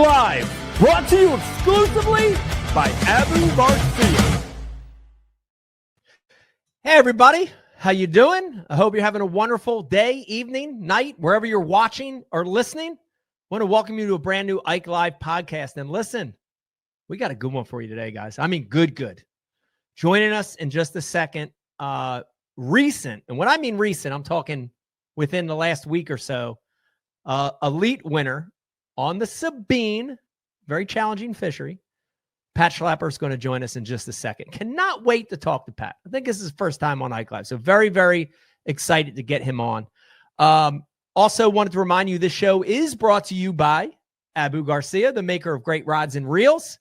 Live, brought to you exclusively by Abu Garcia. Hey everybody, how you doing? I hope you're having a wonderful day, evening, night, wherever you're watching or listening. I want to welcome you to a brand new Ike Live podcast. And listen, we got a good one for you today, guys. I mean, good. Joining us in just a second, recent, and when I mean recent, I'm talking within the last week or so, elite winner on the Sabine, very challenging fishery. Pat Schlapper is going to join us in just a second. Cannot wait to talk to Pat. I think this is his first time on Ike Live, so very excited to get him on. Also wanted to remind you this show is brought to you by Abu Garcia, the maker of great rods and reels.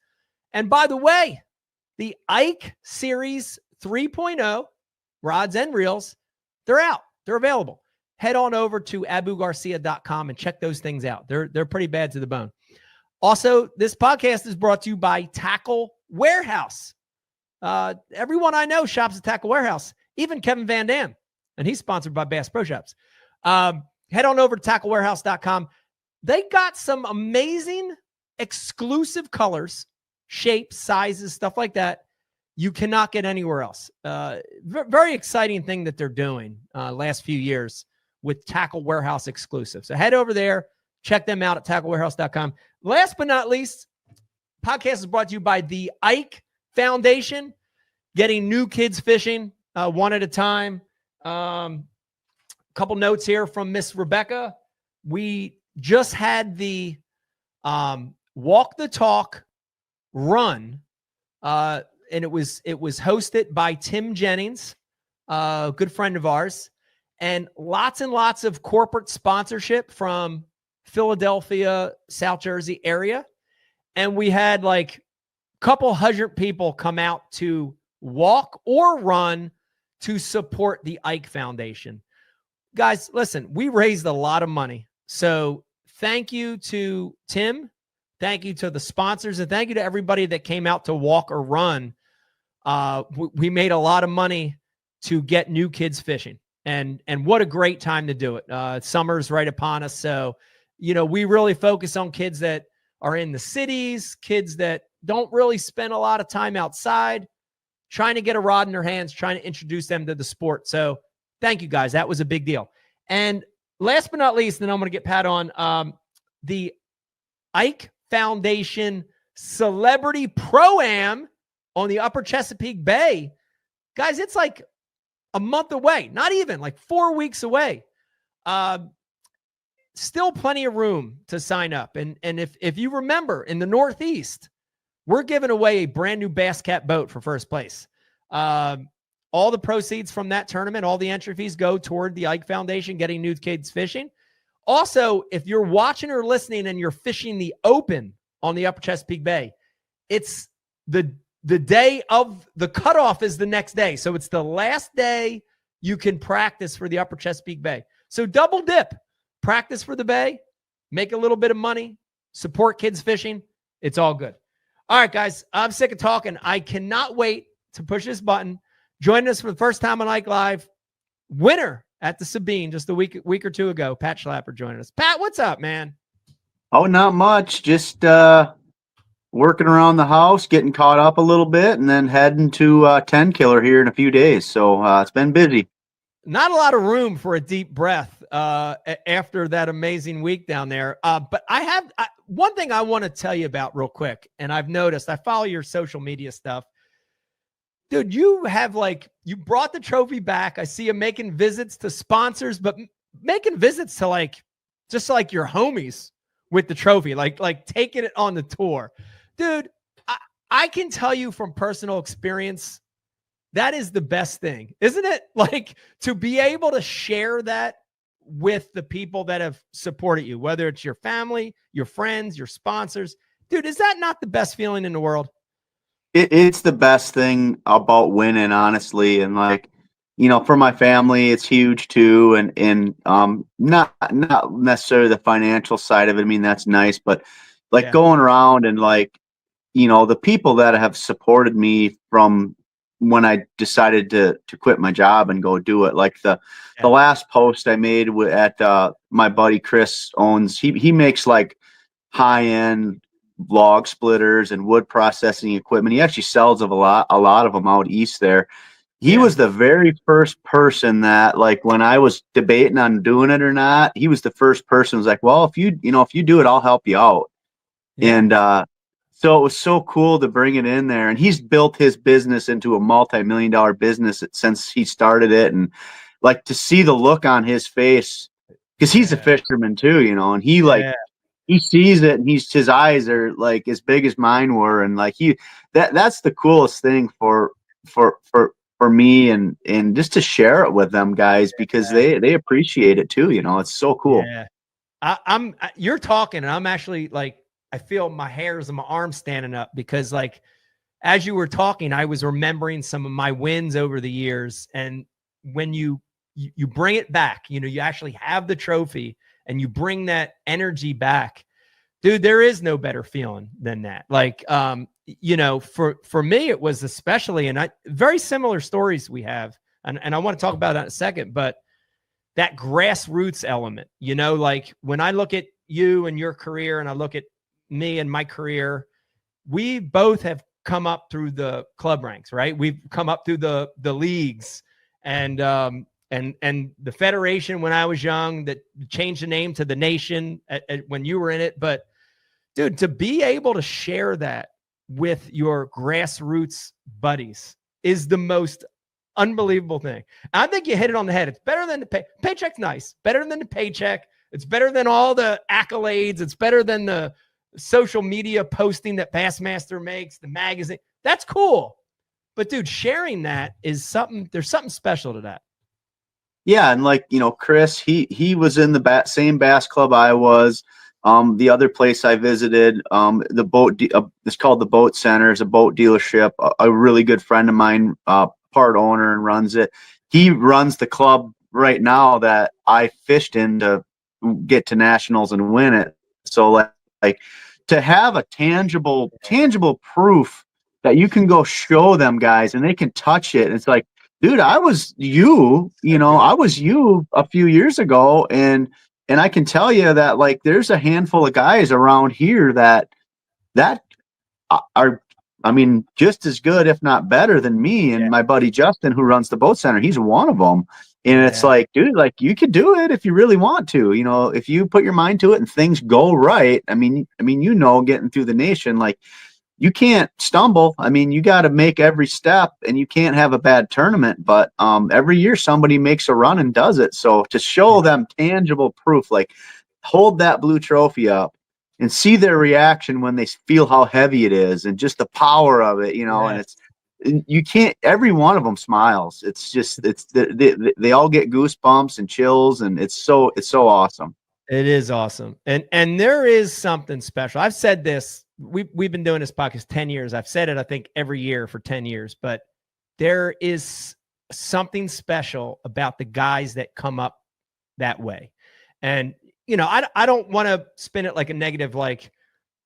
And by the way, the Ike Series 3.0 rods and reels, they're out. They're available. Head on over to abugarcia.com and check those things out. They're pretty bad to the bone. Also, this podcast is brought to you by Tackle Warehouse. Everyone I know shops at Tackle Warehouse, even Kevin Van Dam, and he's sponsored by Bass Pro Shops. Head on over to tacklewarehouse.com. They got some amazing exclusive colors, shapes, sizes, stuff like that you cannot get anywhere else. Very exciting thing that they're doing last few years with Tackle Warehouse exclusive. So head over there, check them out at tacklewarehouse.com. Last but not least, podcast is brought to you by the Ike Foundation, getting new kids fishing one at a time. Couple notes here from Miss Rebecca. We just had the Walk the Talk run, and it was hosted by Tim Jennings, a good friend of ours, and lots of corporate sponsorship from Philadelphia, South Jersey area. And we had like a couple hundred people come out to walk or run to support the Ike Foundation. Guys, listen, we raised a lot of money. So thank you to Tim. Thank you to the sponsors. And thank you to everybody that came out to walk or run. We made a lot of money to get new kids fishing. And what a great time to do it. Summer's right upon us. So, you know, we really focus on kids that are in the cities, kids that don't really spend a lot of time outside, trying to get a rod in their hands, trying to introduce them to the sport. So thank you guys. That was a big deal. And last but not least, then I'm going to get Pat on, the Ike Foundation Celebrity Pro-Am on the Upper Chesapeake Bay. Guys, it's like a month away, not even like 4 weeks away. Still plenty of room to sign up. And if you remember, in the Northeast, we're giving away a brand new Bass Cat boat for first place. All the proceeds from that tournament, all the entry fees go toward the Ike Foundation, getting new kids fishing. Also, if you're watching or listening and you're fishing the open on the Upper Chesapeake Bay, it's the day of the cutoff is the next day. So it's the last day you can practice for the Upper Chesapeake Bay. So double dip. Practice for the Bay, make a little bit of money, support kids fishing. It's all good. All right, guys, I'm sick of talking. I cannot wait to push this button. Joining us for the first time on Ike Live, winner at the Sabine just a week or two ago, Pat Schlapper joining us. Pat, what's up, man? Oh, not much. Just working around the house, getting caught up a little bit, and then heading to 10 Killer here in a few days. So it's been busy. Not a lot of room for a deep breath after that amazing week down there. But I have one thing I want to tell you about real quick. And I've noticed, I follow your social media stuff. Dude, you brought the trophy back. I see you making visits to sponsors, but making visits to just like your homies with the trophy, like taking it on the tour. Dude, I can tell you from personal experience, that is the best thing, isn't it? Like, to be able to share that with the people that have supported you, whether it's your family, your friends, your sponsors. Dude, is that not the best feeling in the world? It's the best thing about winning, honestly. And for my family, it's huge too. And not necessarily the financial side of it. I mean, that's nice, but going around and the people that have supported me from when I decided to quit my job and go do it. The last post I made at my buddy Chris owns, he makes high end log splitters and wood processing equipment. He actually sells of a lot of them out east there. He was the very first person that, like, when I was debating on doing it or not, he was the first person who was like, well, if you do it, I'll help you out. Yeah. And so it was so cool to bring it in there. And he's built his business into a multi-million-dollar business since he started it. And like to see the look on his face, because he's a fisherman too, and he he sees it, and his eyes are like as big as mine were. And like that's the coolest thing for me, and just to share it with them guys, because they appreciate it too. It's so cool. Yeah. You're talking, and I'm actually like, I feel my hairs on my arms standing up, because like, as you were talking, I was remembering some of my wins over the years. And when you bring it back, you actually have the trophy and you bring that energy back, dude, there is no better feeling than that. Like, for me, it was especially, and very similar stories we have. And I want to talk about that in a second, but that grassroots element, like when I look at you and your career, and I look at me and my career, we both have come up through the club ranks, right? We've come up through the leagues, and the federation when I was young, that changed the name to the nation when you were in it. But dude, to be able to share that with your grassroots buddies is the most unbelievable thing. I think you hit it on the head. It's better than the paycheck's nice, better than the paycheck. It's better than all the accolades. It's better than the social media posting that Bassmaster makes, the magazine. That's cool. But dude, sharing that is something, there's something special to that. Yeah. And like, Chris, he was in the same bass club I was. The other place I visited, the boat, it's called the Boat Center. It's a boat dealership. A really good friend of mine, part owner, and runs it. He runs the club right now that I fished in to get to nationals and win it. So like to have a tangible proof that you can go show them guys and they can touch it. And it's like, dude, I was I was you a few years ago. And I can tell you that, like, there's a handful of guys around here that are, I mean, just as good, if not better than me. And my buddy Justin, who runs the Boat Center, he's one of them. And it's like, dude, like, you could do it if you really want to, if you put your mind to it and things go right. I mean, getting through the nation, like, you can't stumble. I mean, you got to make every step, and you can't have a bad tournament. But every year somebody makes a run and does it. So to show them tangible proof, like, hold that blue trophy up and see their reaction when they feel how heavy it is, and just the power of it, and you can't, every one of them smiles. It's just, they all get goosebumps and chills, and it's so awesome. It is awesome. And there is something special. I've said this, we've been doing this podcast 10 years. I've said it, I think, every year for 10 years, but there is something special about the guys that come up that way. And, I don't want to spin it like a negative, like,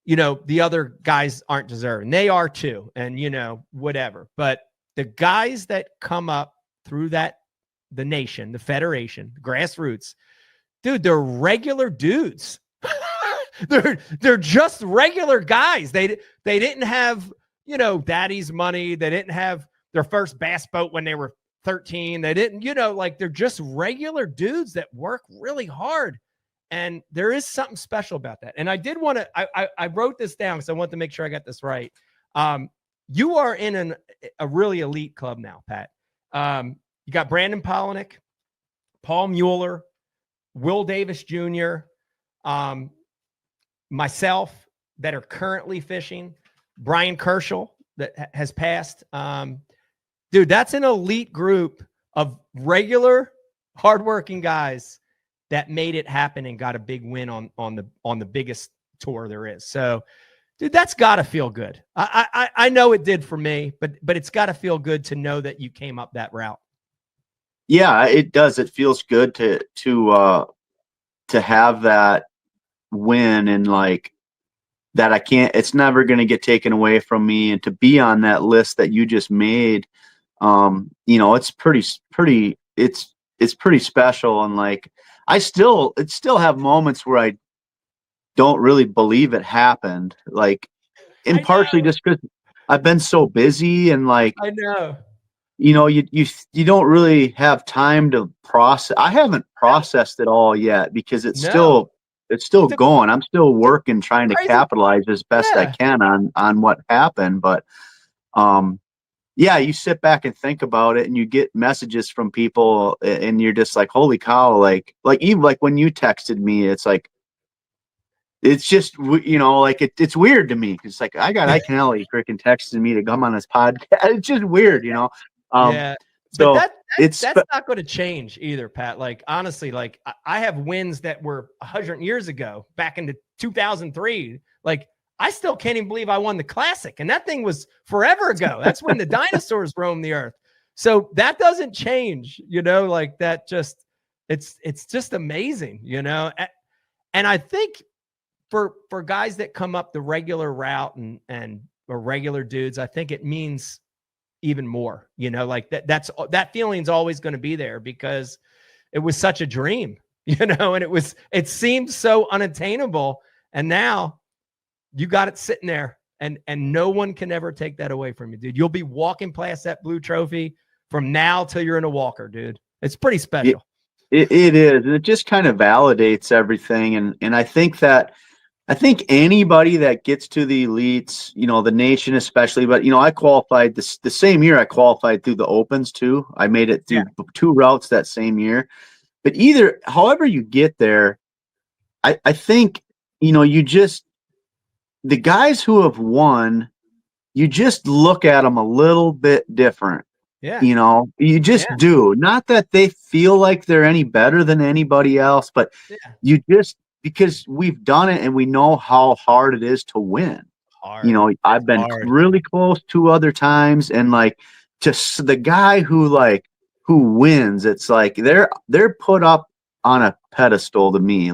the other guys aren't deserving. They are too. And, whatever, but the guys that come up through the nation, the federation, the grassroots, dude, they're regular dudes. They're just regular guys. They didn't have, daddy's money. They didn't have their first bass boat when they were 13. They didn't, like, they're just regular dudes that work really hard. And there is something special about that. And I did want to, I wrote this down because I want to make sure I got this right. You are in a really elite club now, Pat. You got Brandon Polinick, Paul Mueller, Will Davis Jr., myself that are currently fishing, Brian Kerschel that has passed. Dude, that's an elite group of regular, hardworking guys that made it happen and got a big win on the biggest tour there is. So, dude, that's got to feel good. I know it did for me, but it's got to feel good to know that you came up that route. Yeah, it does. It feels good to have that win, and like that, it's never going to get taken away from me. And to be on that list that you just made, it's pretty special. And like, I still have moments where I don't really believe it happened. Like, and partially just because I've been so busy and like, I know. You don't really have time to process. I haven't processed it all yet because it's No. still going. I'm still working, trying to Crazy. capitalize as best I Yeah. can on what happened. But yeah, you sit back and think about it, and you get messages from people, and you're just like, holy cow! Like even like when you texted me, it's like, it's just like it's weird to me. It's like I got Iaconelli freaking texting me to come on this podcast. It's just weird, Yeah. But So that's not going to change either, Pat. Like, honestly, like I have wins that were 100 years ago, back into 2003. Like, I still can't even believe I won the Classic. And that thing was forever ago. That's when the dinosaurs roamed the earth. So that doesn't change, like that just, it's just amazing, And I think for guys that come up the regular route and or regular dudes, I think it means even more, like that feeling's always going to be there because it was such a dream, and it seemed so unattainable. And now you got it sitting there and no one can ever take that away from you, dude. You'll be walking past that blue trophy from now till you're in a walker, dude. It's pretty special. It is. And it just kind of validates everything. And I think anybody that gets to the elites, the nation especially, but I qualified the same year I qualified through the opens too. I made it through 2 routes that same year. But however you get there, I think, the guys who have won, you just look at them a little bit different. Yeah. You just do. Not that they feel like they're any better than anybody else, but you just, because we've done it and we know how hard it is to win. I've been really close 2 other times, and like just the guy who wins, it's like they're put up on a pedestal to me.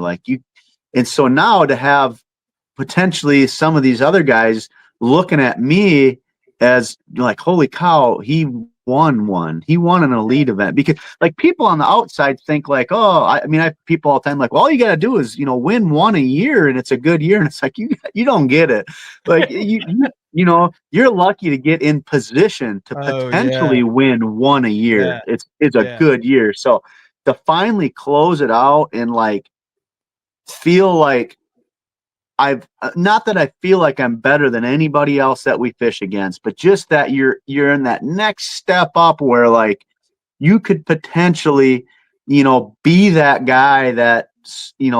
And so now to have potentially some of these other guys looking at me as like, holy cow, he won an elite event, because like people on the outside think like, oh, I have people all the time like, well, all you got to do is win 1 a year and it's a good year. And it's like, you don't get it. Like you're lucky to get in position to potentially win 1 a year. It's a good year. So to finally close it out and like feel like not that I feel like I'm better than anybody else that we fish against, but just that you're in that next step up where like you could potentially, be that guy that,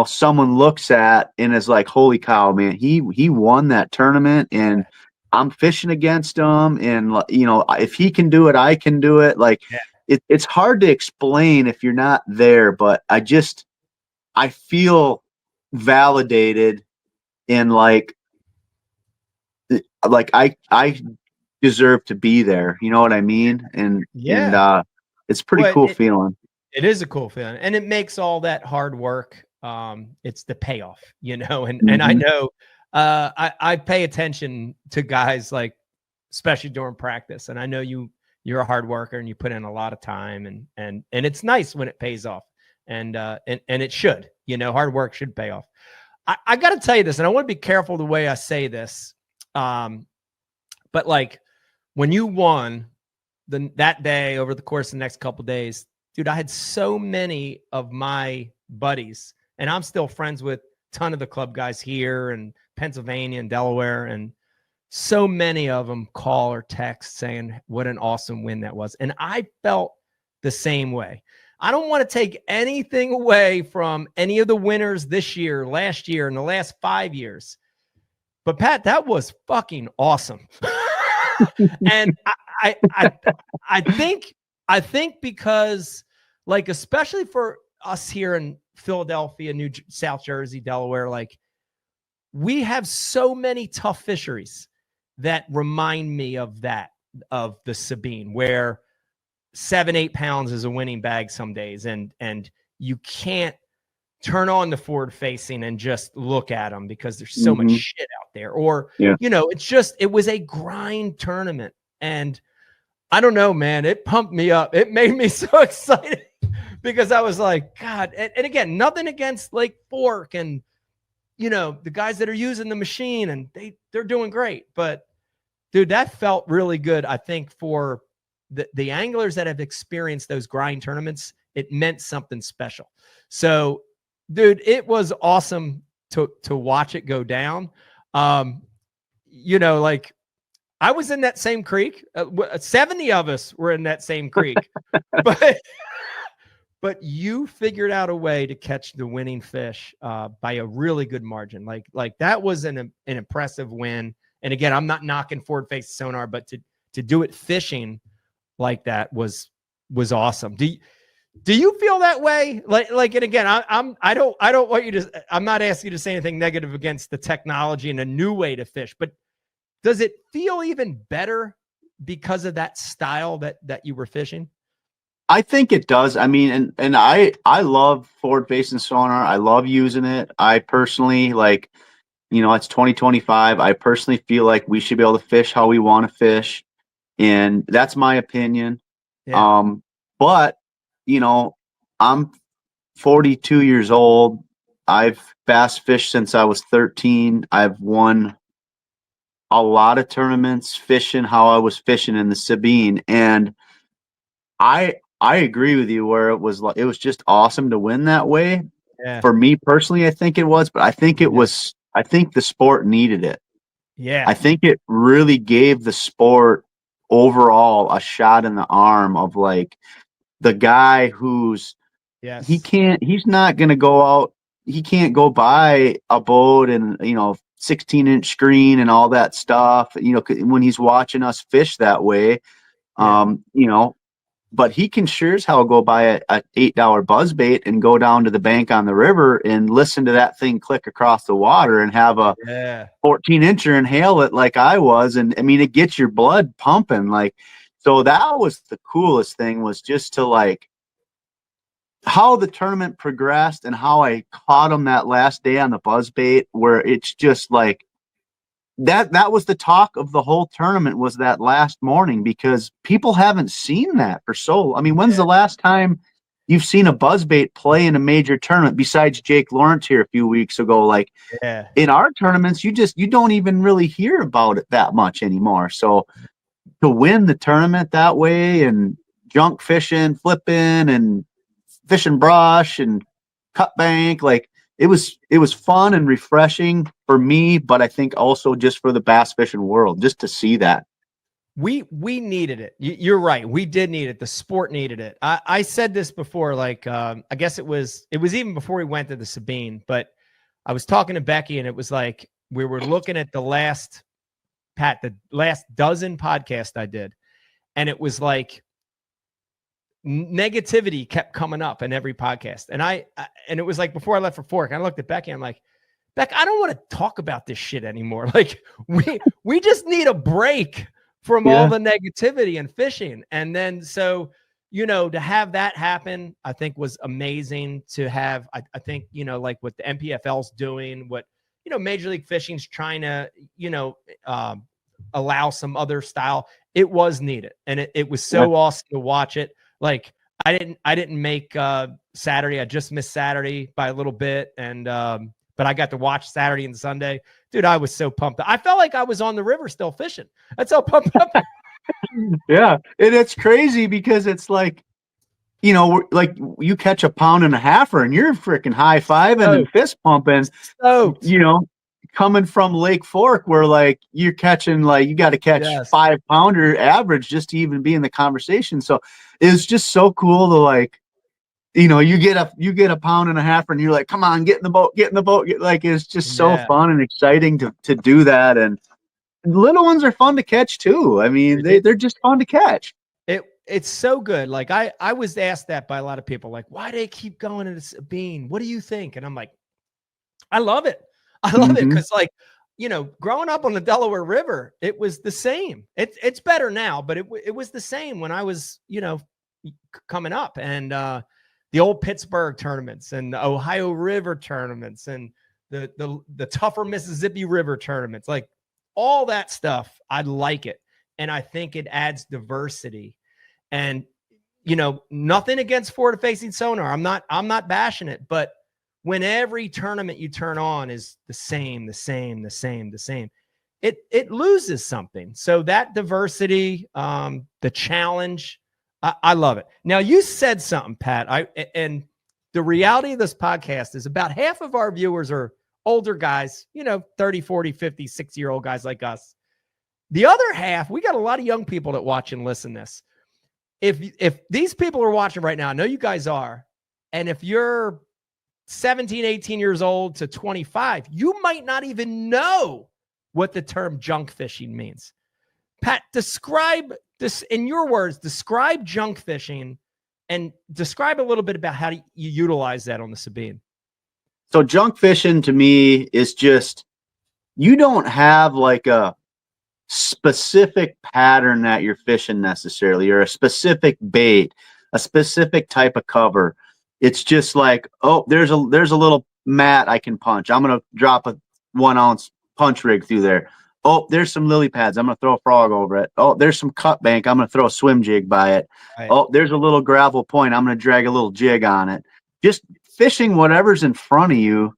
someone looks at and is like, holy cow, man, he won that tournament and I'm fishing against him. And, if he can do it, I can do it. Like it's hard to explain if you're not there, but I feel validated. And like I deserve to be there. You know what I mean? And it's pretty cool feeling. It is a cool feeling. And it makes all that hard work. It's the payoff, and I know I pay attention to guys like, especially during practice. And I know you're a hard worker and you put in a lot of time and it's nice when it pays off. And it should, hard work should pay off. I got to tell you this, and I want to be careful the way I say this. But like when you won that day over the course of the next couple of days, dude, I had so many of my buddies, and I'm still friends with a ton of the club guys here in Pennsylvania and Delaware. And so many of them call or text saying what an awesome win that was. And I felt the same way. I don't want to take anything away from any of the winners this year, last year, and the last 5 years. But Pat, that was fucking awesome. And I think because like, especially for us here in Philadelphia, South Jersey, Delaware, like we have so many tough fisheries that remind me of the Sabine, where 7-8 pounds is a winning bag some days, and you can't turn on the forward facing and just look at them because there's so much shit out there. Or it was a grind tournament, and I don't know, man, it pumped me up. It made me so excited because I was like, God. And again, nothing against Lake Fork and the guys that are using the machine and they're doing great. But dude, that felt really good. I think for the anglers that have experienced those grind tournaments, it meant something special. So dude, it was awesome to watch it go down. Like I was in that same creek. 70 of us were in that same creek, but you figured out a way to catch the winning fish by a really good margin. Like that was an impressive win. And again, I'm not knocking forward-facing sonar, but to do it fishing like that was awesome. Do you feel that way? Like, and again, I don't want you to. I'm not asking you to say anything negative against the technology and a new way to fish, but does it feel even better because of that style that you were fishing? I think it does. I mean, and I love forward-facing sonar. I love using it. I personally it's 2025. I personally feel like we should be able to fish how we want to fish, and that's my opinion. Yeah. But I'm 42 years old. I've bass fished since I was 13. I've won a lot of tournaments fishing how I was fishing in the Sabine, and I agree with you where it was just awesome to win that way. Yeah. For me personally, I think it was, but I think I think the sport needed it. Yeah. I think it really gave the sport overall a shot in the arm of the guy who's he's not going to go out. He can't go buy a boat and, 16-inch screen and all that stuff, when he's watching us fish that way, but he can sure as hell go buy a $8 buzzbait and go down to the bank on the river and listen to that thing click across the water and have a 14-incher and hail it like I was. And I mean, it gets your blood pumping. So that was the coolest thing, was just to how the tournament progressed and how I caught him that last day on the buzzbait, where it's just that was the talk of the whole tournament, was that last morning, because people haven't seen that for when's the last time you've seen a buzzbait play in a major tournament besides Jake Lawrence here a few weeks ago? In our tournaments, you don't even really hear about it that much anymore. So to win the tournament that way and junk fishing, flipping and fishing brush and cut bank, it was fun and refreshing for me, but I think also just for the bass fishing world, just to see that. We needed it. You're right. We did need it. The sport needed it. I said this before, I guess it was even before we went to the Sabine, but I was talking to Becky and it was we were looking at the last dozen podcasts I did. And it was negativity kept coming up in every podcast. And it was before I left for Fork, I looked at Becky. I'm like, Beck, I don't want to talk about this shit anymore. We just need a break from all the negativity and fishing. And then, so, to have that happen, I think was amazing to have. I think, what the MPFL's doing, what, Major League Fishing's trying to, allow some other style. It was needed. And it was so awesome to watch it. I didn't make Saturday. I just missed Saturday by a little bit. And, but I got to watch Saturday and Sunday. Dude, I was so pumped. I felt like I was on the river still fishing. That's how pumped up. Yeah. And it's crazy because it's you catch a pound and a halfer and you're freaking high fiving and fist pumping, coming from Lake Fork, where you're catching, you got to catch 5-pounder average just to even be in the conversation. So it's just so cool to you get a pound and a half and you're like, come on, get in the boat. It's just so fun and exciting to do that. And little ones are fun to catch too. I mean, they're just fun to catch. It's so good. I was asked that by a lot of people, why do they keep going to the Sabine? What do you think? And I'm like, I love it. I love it because, growing up on the Delaware River, it was the same. It's better now, but it was the same when I was, coming up. And the old Pittsburgh tournaments and the Ohio River tournaments and the tougher Mississippi River tournaments, all that stuff, I like it. And I think it adds diversity. And, nothing against forward-facing sonar. I'm not bashing it, but when every tournament you turn on is the same, it loses something. So that diversity, the challenge, I love it. Now you said something, Pat, and the reality of this podcast is about half of our viewers are older guys, 30, 40, 50, 60-year-old guys like us. The other half, we got a lot of young people that watch and listen to this. If these people are watching right now, I know you guys are, and if you're 17, 18 years old to 25, you might not even know what the term junk fishing means. Pat, describe this in your words, describe junk fishing and describe a little bit about how you utilize that on the Sabine. So junk fishing to me is just, you don't have like a specific pattern that you're fishing necessarily, or a specific bait, a specific type of cover. It's just like, oh, there's a little mat I can punch. I'm going to drop a 1 ounce punch rig through there. Oh, there's some lily pads. I'm going to throw a frog over it. Oh, there's some cut bank. I'm going to throw a swim jig by it. Right. Oh, there's a little gravel point. I'm going to drag a little jig on it. Just fishing whatever's in front of you,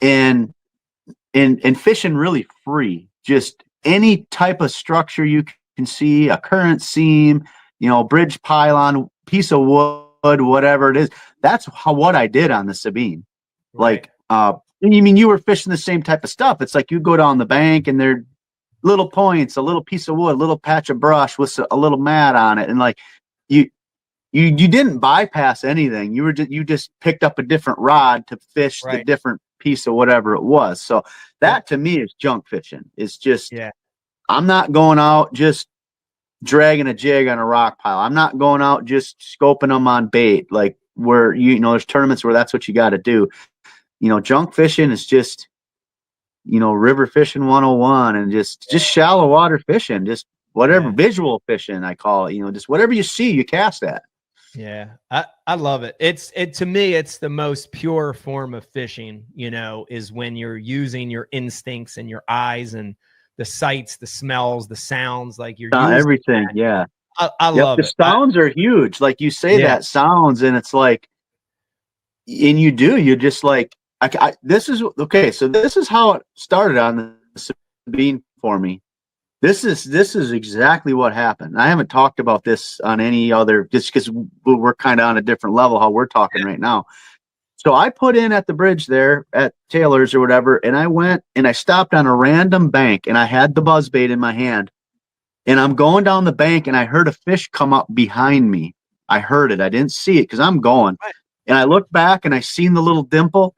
and fishing really free. Just any type of structure you can see, a current seam, bridge pylon, piece of wood, whatever it is. That's what I did on the Sabine. Right. Like, you were fishing the same type of stuff. It's like you go down the bank and there are little points, a little piece of wood, a little patch of brush with a little mat on it. And like you didn't bypass anything. You just picked up a different rod to fish the different piece of whatever it was. So that to me is junk fishing. It's just, I'm not going out just dragging a jig on a rock pile. I'm not going out just scoping them on bait. Like where, there's tournaments where that's what you got to do. Junk fishing is just, river fishing 101, and just shallow water fishing, just whatever, visual fishing, I call it, just whatever you see, you cast at. Yeah. I love it. To me, it's the most pure form of fishing, is when you're using your instincts and your eyes and the sights, the smells, the sounds, like you're using everything. that. Yeah. I love it. The sounds are huge. Like you say that sounds, and it's like, and you're just like, this is okay. So this is how it started on the Sabine for me. This is exactly what happened. I haven't talked about this on any other, just because we're kind of on a different level how we're talking right now. So I put in at the bridge there at Taylor's or whatever, and I went and I stopped on a random bank, and I had the buzzbait in my hand, and I'm going down the bank, and I heard a fish come up behind me. I heard it. I didn't see it because I'm going. Right. And I looked back and I seen the little dimple,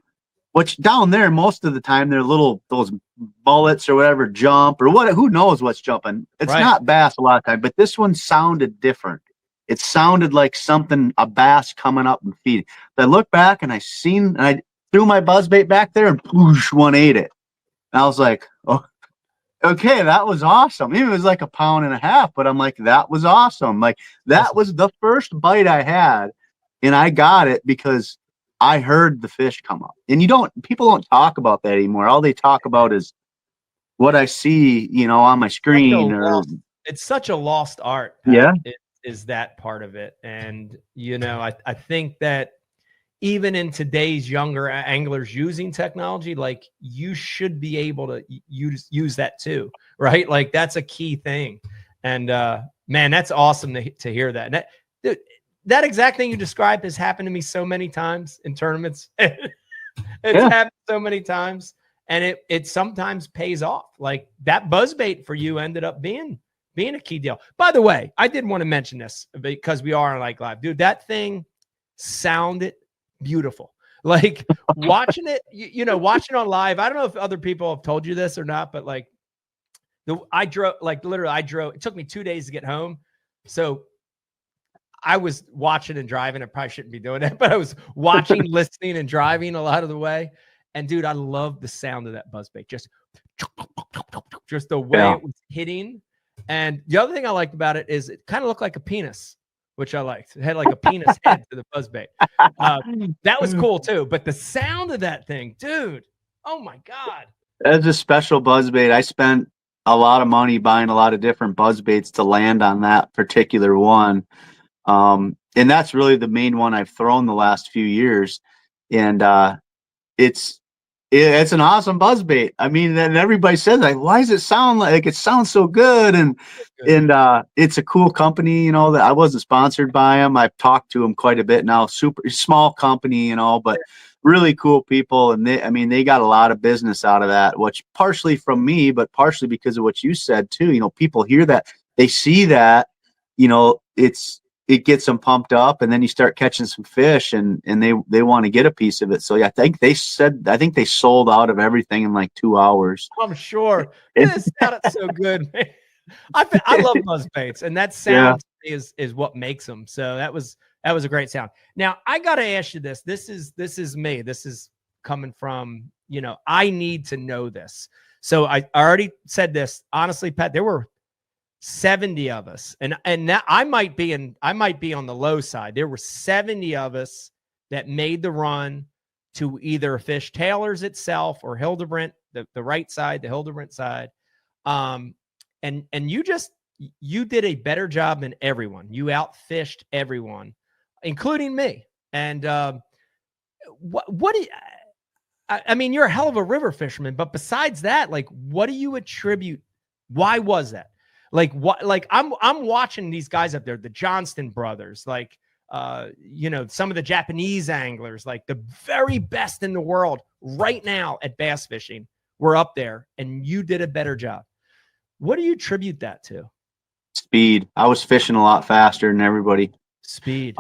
which down there most of the time they're those bullets or whatever jump or what. Who knows what's jumping? It's not bass a lot of time, but this one sounded different. It sounded like a bass coming up and feeding. So I looked back and I threw my buzzbait back there, and whoosh, one ate it. And I was like, oh, okay, that was awesome. Even it was like 1.5 pounds, but I'm like, that was awesome. Like that was the first bite I had, and I got it because I heard the fish come up. And people don't talk about that anymore. All they talk about is what I see, on my screen. It's such a lost art. Yeah. Is that part of it. And, I think that even in today's younger anglers using technology, like you should be able to use that too, right? Like that's a key thing. And man, that's awesome to hear that. And that exact thing you described has happened to me so many times in tournaments. It's happened so many times, and it sometimes pays off. Like that buzzbait for you ended up being a key deal. By the way, I did want to mention this because we are on like live, dude. That thing sounded beautiful. Like watching it, watching on live. I don't know if other people have told you this or not, but like I drove. It took me 2 days to get home, so I was watching and driving. I probably shouldn't be doing that, but I was watching, listening, and driving a lot of the way. And dude, I love the sound of that buzzbait. Just the way it was hitting. And the other thing I liked about it is it kind of looked like a penis, which I liked. It had like a penis head to the buzzbait. That was cool too. But the sound of that thing, dude, oh my God. That's a special buzzbait. I spent a lot of money buying a lot of different buzzbaits to land on that particular one. And that's really the main one I've thrown the last few years. And it's an awesome buzzbait. I mean, and everybody says like, why does it sound like it sounds so good? And it's a cool company, that I wasn't sponsored by them. I've talked to them quite a bit now. Super small company, but really cool people. And they got a lot of business out of that, which partially from me, but partially because of what you said too. People hear that, they see that, it gets them pumped up, and then you start catching some fish, and they want to get a piece of it. So yeah, I think they sold out of everything in like 2 hours. I'm sure. This sounded so good, man. I love buzzbaits, and that sound is what makes them. So that was a great sound. Now I got to ask you this. This is me. This is coming from, I need to know this. So I already said this. Honestly, Pat, there were 70 of us, and now I might be on the low side. There were 70 of us that made the run to either fish Taylor's itself or Hildebrandt, the right side, the Hildebrandt side. And you did a better job than everyone. You outfished everyone, including me. And what do you, I mean, you're a hell of a river fisherman, but besides that, like, what do you attribute? Why was that? Like what? Like I'm watching these guys up there, the Johnston brothers, like some of the Japanese anglers, like the very best in the world right now at bass fishing. We're up there, and you did a better job. What do you attribute that to? Speed. I was fishing a lot faster than everybody. Speed.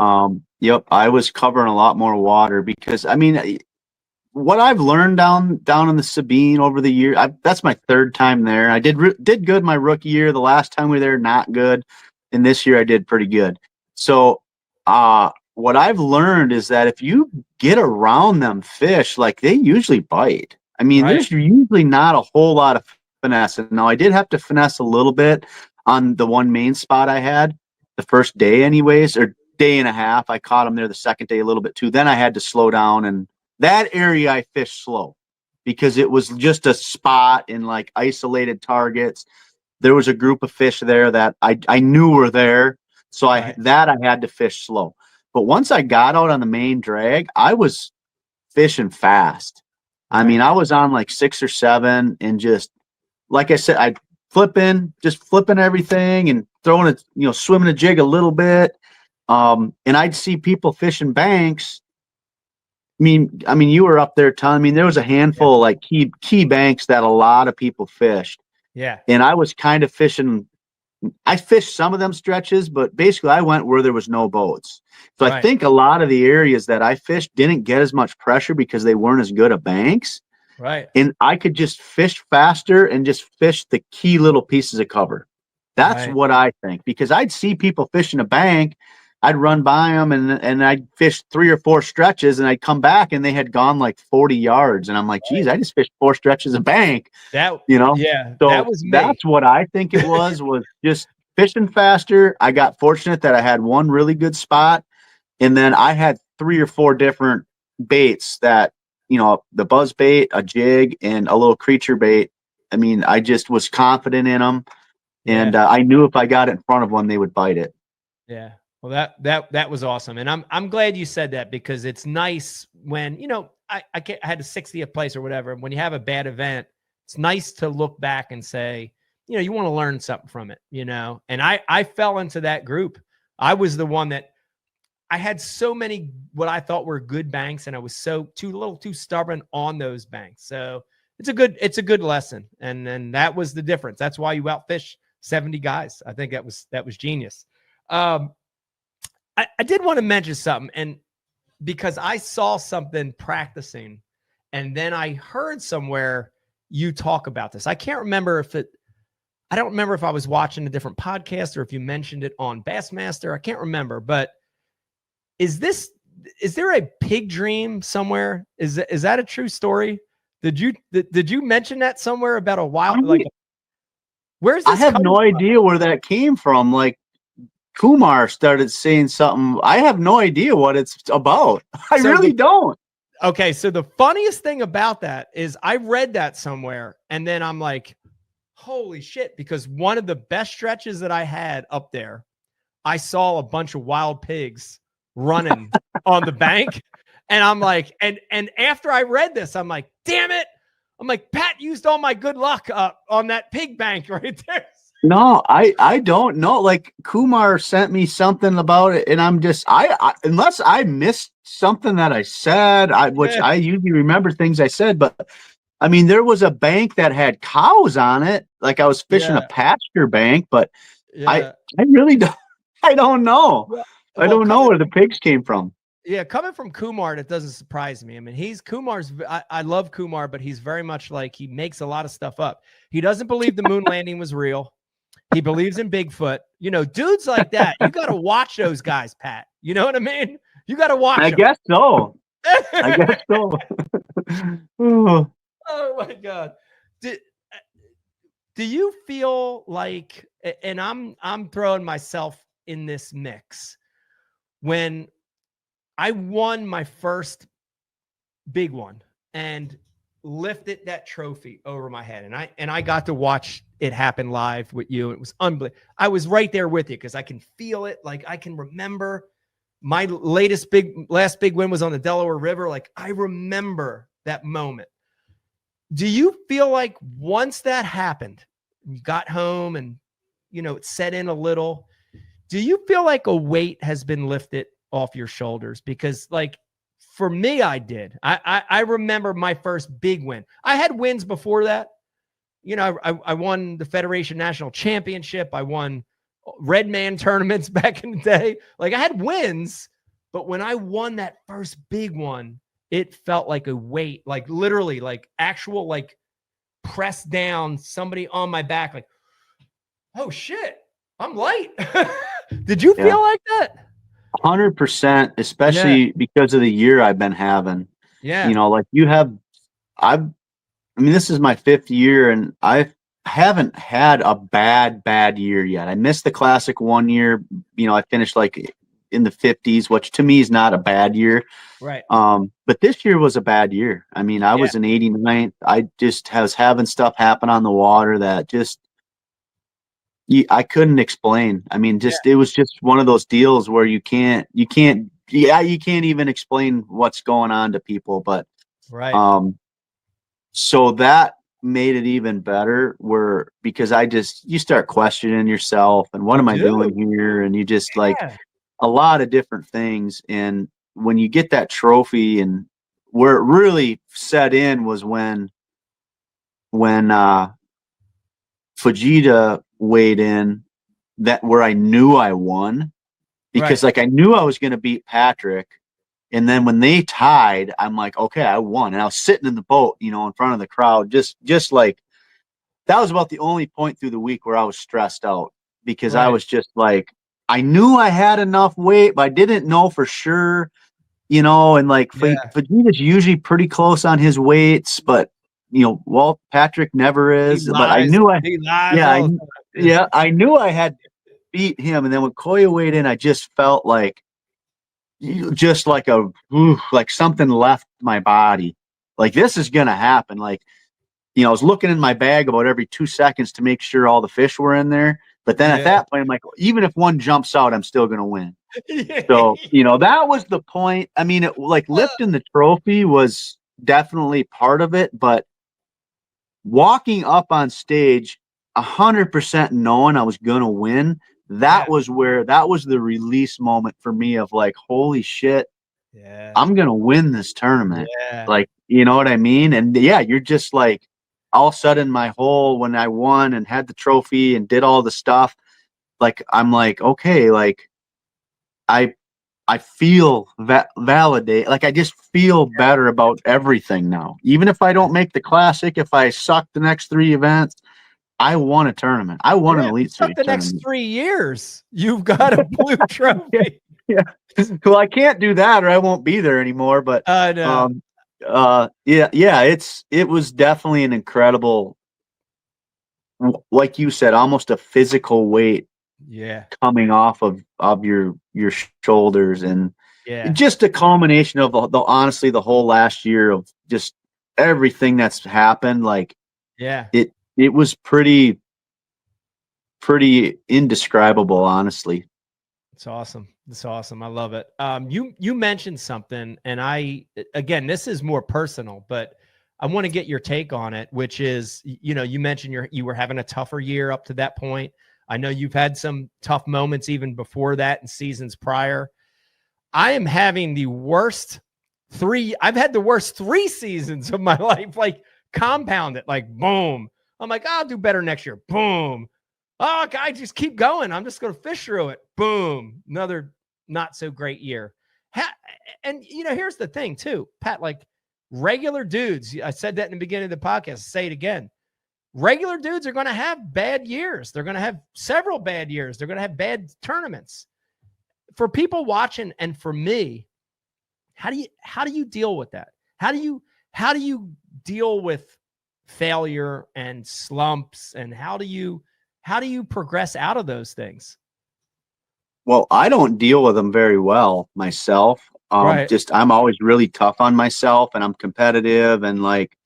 Yep. I was covering a lot more water because what I've learned down in the Sabine over the year, that's my third time there. I did good my rookie year. The last time we were there, not good. And this year I did pretty good. So what I've learned is that if you get around them fish, like they usually bite. I mean, There's usually not a whole lot of finesse. And now I did have to finesse a little bit on the one main spot I had the first day anyways, or day and a half. I caught them there the second day a little bit too. Then I had to slow down, and that area I fished slow because it was just a spot in like isolated targets. There was a group of fish there that I knew were there. So I had to fish slow. But once I got out on the main drag, I was fishing fast. I mean, I was on like 6 or 7 and just, like I said, I'd just flipping everything and throwing it, swimming a jig a little bit. And I'd see people fishing banks. I mean, you were up there, Tom. I mean, there was a handful of like key banks that a lot of people fished. Yeah. And I was kind of fishing. I fished some of them stretches, but basically I went where there was no boats. So I think a lot of the areas that I fished didn't get as much pressure because they weren't as good at banks. Right. And I could just fish faster and just fish the key little pieces of cover. That's what I think, because I'd see people fishing a bank. I'd run by them and I'd fish 3 or 4 stretches, and I'd come back and they had gone like 40 yards. And I'm like, geez, I just fished 4 stretches of bank. Yeah. So that was me. That's what I think it was just fishing faster. I got fortunate that I had one really good spot. And then I had 3 or 4 different baits that, the buzz bait, a jig, and a little creature bait. I mean, I just was confident in them. And I knew if I got it in front of one, they would bite it. Yeah. Well, that was awesome. And I'm glad you said that, because it's nice when, I had a 60th place or whatever. When you have a bad event, it's nice to look back and say, you want to learn something from it, and I fell into that group. I was the one that I had so many, what I thought were good banks, and I was a little too stubborn on those banks. So it's a good lesson. And that was the difference. That's why you outfish 70 guys. I think that was genius. I did want to mention something, and because I saw something practicing, and then I heard somewhere you talk about this. I don't remember if I was watching a different podcast or if you mentioned it on Bassmaster. I can't remember, but is there a pig dream somewhere? Is that a true story? Did you mention that somewhere about a wild, like, where's this? I have no idea where that came from. Like, Kumar started saying something. I have no idea what it's about. I really don't. Okay. So the funniest thing about that is I read that somewhere, and then I'm like, holy shit, because one of the best stretches that I had up there, I saw a bunch of wild pigs running on the bank. And I'm like, and after I read this, I'm like, damn it. I'm like, Pat used all my good luck on that pig bank right there. No, I don't know. Like Kumar sent me something about it, and I'm just I unless I missed something that I said, which I usually remember things I said, but I mean there was a bank that had cows on it. Like I was fishing a pasture bank, but I really don't I don't know. I don't know where the pigs came from. Yeah, coming from Kumar, that doesn't surprise me. I mean, I love Kumar, but he's very much like he makes a lot of stuff up. He doesn't believe the moon landing was real. He believes in Bigfoot. You know, dudes like that, you got to watch those guys, Pat. You know what I mean? You got to watch them. Guess so. I guess so. Oh my God. Do you feel like, and I'm throwing myself in this mix, when I won my first big one and lifted that trophy over my head, and I got to watch it happen live with you. It was unbelievable. I was right there with you because I can feel it. Like I can remember my last big win was on the Delaware River. Like I remember that moment. Do you feel like once that happened, you got home and it set in a little, do you feel like a weight has been lifted off your shoulders? Because like for me, I did. I remember my first big win. I had wins before that. I won the Federation National Championship. I won Red Man tournaments back in the day. Like I had wins, but when I won that first big one, it felt like a weight, like literally like actual, like press down somebody on my back. Like, oh shit, I'm light. Did you feel like that? 100%, especially because of the year I've been having. Yeah. Like I mean, this is my 5th year and I haven't had a bad year yet. I missed the Classic 1 year. I finished like in the 50s, which to me is not a bad year. Right. But this year was a bad year. I mean, I was in 89th. I just was having stuff happen on the water that just, I couldn't explain. I mean, it was just one of those deals where you can't even explain what's going on to people. But, so that made it even better because you start questioning yourself and what am I doing here? And you just like a lot of different things. And when you get that trophy, and where it really set in was when Fujita weighed in, where I knew I won, because like I knew I was going to beat Patrick. And then when they tied, I'm like, okay, I won. And I was sitting in the boat, in front of the crowd, just like that was about the only point through the week where I was stressed out, because I was just like, I knew I had enough weight, but I didn't know for sure, and like Fujita's usually pretty close on his weights, but Patrick never is. But I knew I knew I had beat him. And then when Koya weighed in, I just felt like like something left my body. Like this is gonna happen. Like, I was looking in my bag about every 2 seconds to make sure all the fish were in there. But then at that point, I'm like, even if one jumps out, I'm still gonna win. So, that was the point. I mean, lifting the trophy was definitely part of it, but walking up on stage 100% knowing I was gonna win, that was the release moment for me of like, holy shit, I'm gonna win this tournament. Like, you know what I mean? And you're just like, all of a sudden when I won and had the trophy and did all the stuff, like I'm like, okay, like I feel validate, like I just feel better about everything now. Even if I don't make the Classic, if I suck the next 3 events, I won a tournament. I won an Elite Series the tournament. Next 3 years, you've got a blue trophy. Well, I can't do that or I won't be there anymore. But I know. It was definitely an incredible, like you said, almost a physical weight coming off of your shoulders, and just a culmination of honestly the whole last year of just everything that's happened. Like it was pretty indescribable, honestly. It's awesome. It's awesome. I love it. You mentioned something, and again, this is more personal, but I want to get your take on it, which is, you mentioned you were having a tougher year up to that point. I know you've had some tough moments even before that in seasons prior. I am having I've had the worst 3 seasons of my life, like compound it, like boom. I'm like, I'll do better next year. Boom. Oh, I just keep going. I'm just going to fish through it. Boom. Another not so great year. And, here's the thing too, Pat, like regular dudes, I said that in the beginning of the podcast, say it again. Regular dudes are going to have bad years. They're going to have several bad years. They're going to have bad tournaments. For people watching and for me, how do you deal with that? How do you deal with failure and slumps, and how do you progress out of those things? Well, I don't deal with them very well myself. Right. I'm always really tough on myself, and I'm competitive, and like,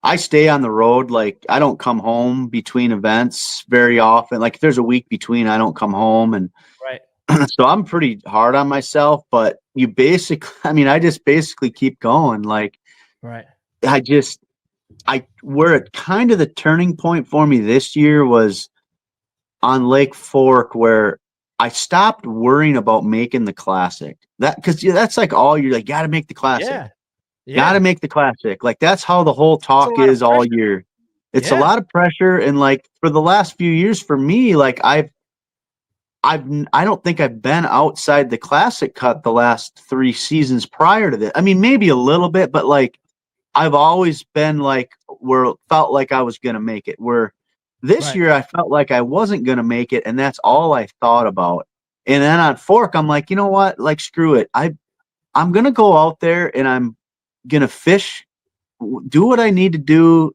I stay on the road. Like, I don't come home between events very often. Like, if there's a week between, I don't come home. And right. so I'm pretty hard on myself, but I just basically keep going. Like, Right. where it kind of the turning point for me this year was on Lake Fork, where I stopped worrying about making the classic. Because that's like all you're like, got to make the classic. Yeah. Got to make the classic. Like, that's how the whole talk is all year. It's a lot of pressure. And like for the last few years for me, like I don't think I've been outside the classic cut the last 3 seasons prior to this. I mean, maybe a little bit, but like I've always been like where it felt like I was going to make it. Where this year I felt like I wasn't going to make it, and that's all I thought about. And then on Fork, I'm like, you know what? Like, screw it. I'm going to go out there and I'm going to fish, do what I need to do,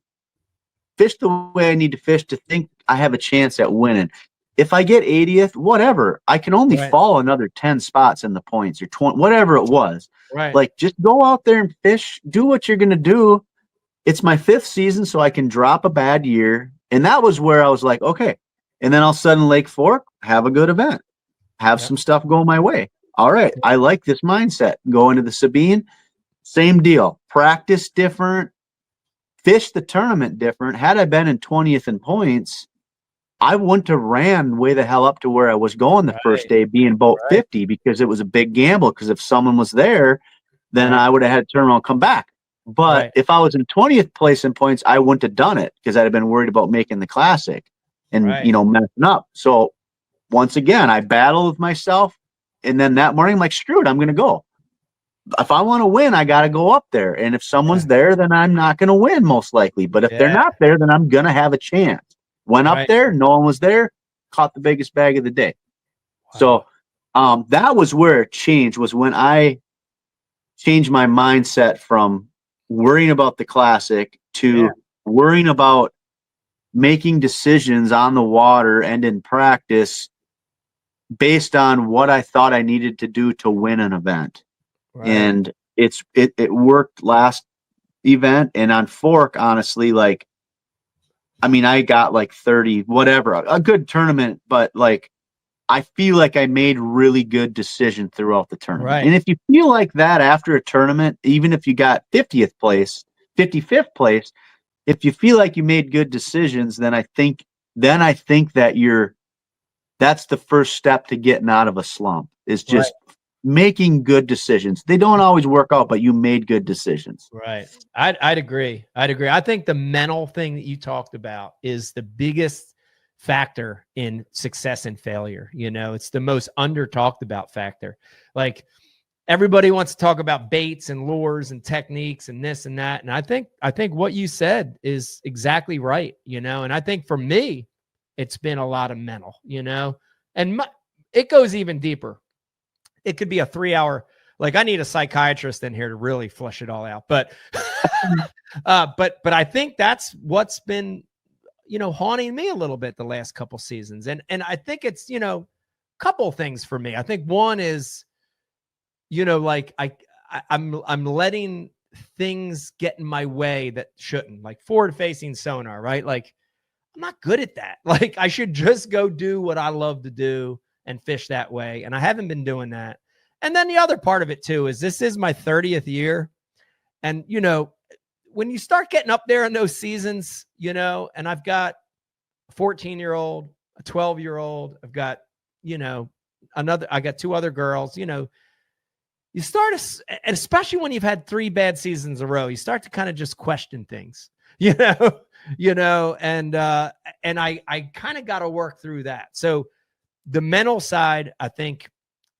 fish the way I need to fish to think I have a chance at winning. If I get 80th, whatever, I can only fall another 10 spots in the points or 20, whatever it was. Right. Like, just go out there and fish, do what you're going to do. It's my 5th season, so I can drop a bad year. And that was where I was like, okay. And then all of a sudden, Lake Fork, have a good event, have some stuff go my way. All right. I like this mindset. Go into the Sabine, same deal. Practice different, fish the tournament different. Had I been in 20th in points, I wouldn't have ran way the hell up to where I was going the first day, being about 50, because it was a big gamble. Because if someone was there, then I would have had to turn around and come back. But if I was in 20th place in points, I wouldn't have done it because I'd have been worried about making the classic and, messing up. So once again, I battled with myself. And then that morning, I'm like, screw it, I'm going to go. If I want to win, I got to go up there. And if someone's there, then I'm not going to win most likely. But if they're not there, then I'm going to have a chance. Went up there, no one was there, caught the biggest bag of the day. So that was where it changed, was when I changed my mindset from worrying about the classic to worrying about making decisions on the water and in practice based on what I thought I needed to do to win an event. And it worked last event. And on Fork, honestly, like, I mean, I got like 30, whatever, a good tournament, but like, I feel like I made really good decisions throughout the tournament. And if you feel like that after a tournament, even if you got 50th place, 55th place, if you feel like you made good decisions, then I think that that's the first step to getting out of a slump, is just making good decisions. They don't always work out, but you made good decisions. Right. I'd agree. I think the mental thing that you talked about is the biggest factor in success and failure. It's the most under talked about factor. Like, everybody wants to talk about baits and lures and techniques and this and that. And I think what you said is exactly right. And I think for me, it's been a lot of mental, and it goes even deeper. It could be a 3-hour, like, I need a psychiatrist in here to really flush it all out. But, but I think that's what's been, haunting me a little bit the last couple seasons. And I think it's, couple things for me. I think one is, like I'm letting things get in my way that shouldn't, like forward facing Sonar, right? Like, I'm not good at that. Like, I should just go do what I love to do and fish that way. And I haven't been doing that. And then the other part of it too is this is my 30th year. And, you know, when you start getting up there in those seasons, you know, and I've got a 14-year-old, a 12-year-old, I've got, you know, I got 2 other girls, you know, you start, and especially when you've had 3 bad seasons in a row, you start to kind of just question things, you know, and I kind of got to work through that. So the mental side, I think,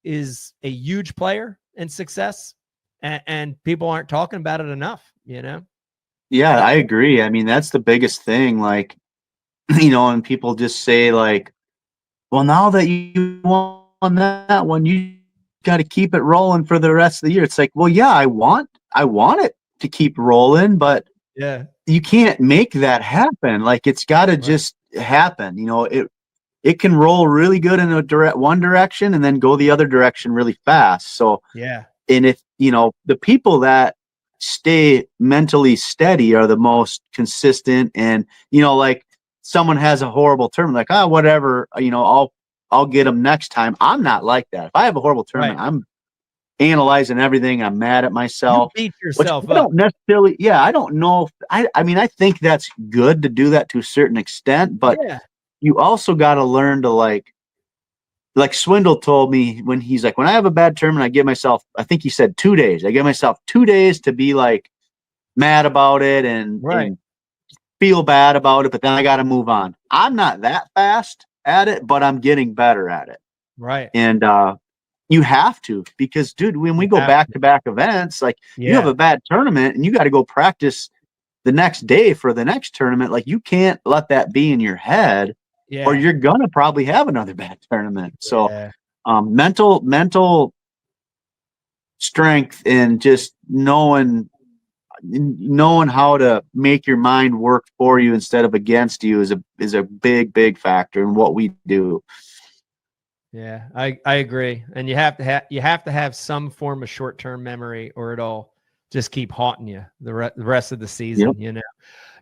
is a huge player in success, and people aren't talking about it enough, you know? Yeah, I agree. I mean, that's the biggest thing. Like, you know, and people just say like, well, now that you won that one, you got to keep it rolling for the rest of the year. It's like, well, yeah, I want it to keep rolling, but Yeah. you can't make that happen. Like, it's got to just happen. You know, it can roll really good in one direction and then go the other direction really fast. So, Yeah. and if, you know, the people that stay mentally steady are the most consistent, and, you know, like, someone has a horrible tournament, like, whatever, you know, I'll get them next time. I'm not like that. If I have a horrible tournament, I'm analyzing everything. I'm mad at myself. You beat yourself I don't necessarily, I don't know. I mean, I think that's good to do that to a certain extent, but you also got to learn to like Swindle told me when he's like, when I have a bad tournament, I give myself, I think he said 2 days. I give myself 2 days to be like mad about it and feel bad about it, but then I got to move on. I'm not that fast at it, but I'm getting better at it. Right. And you have to, because, dude, when we go back-to-back events, like, you have a bad tournament and you got to go practice the next day for the next tournament. Like, you can't let that be in your head, or you're gonna probably have another bad tournament. So mental strength and just knowing how to make your mind work for you instead of against you is a big factor in what we do. Yeah, I agree. And you have to have some form of short-term memory, or it'll just keep haunting you the rest of the season.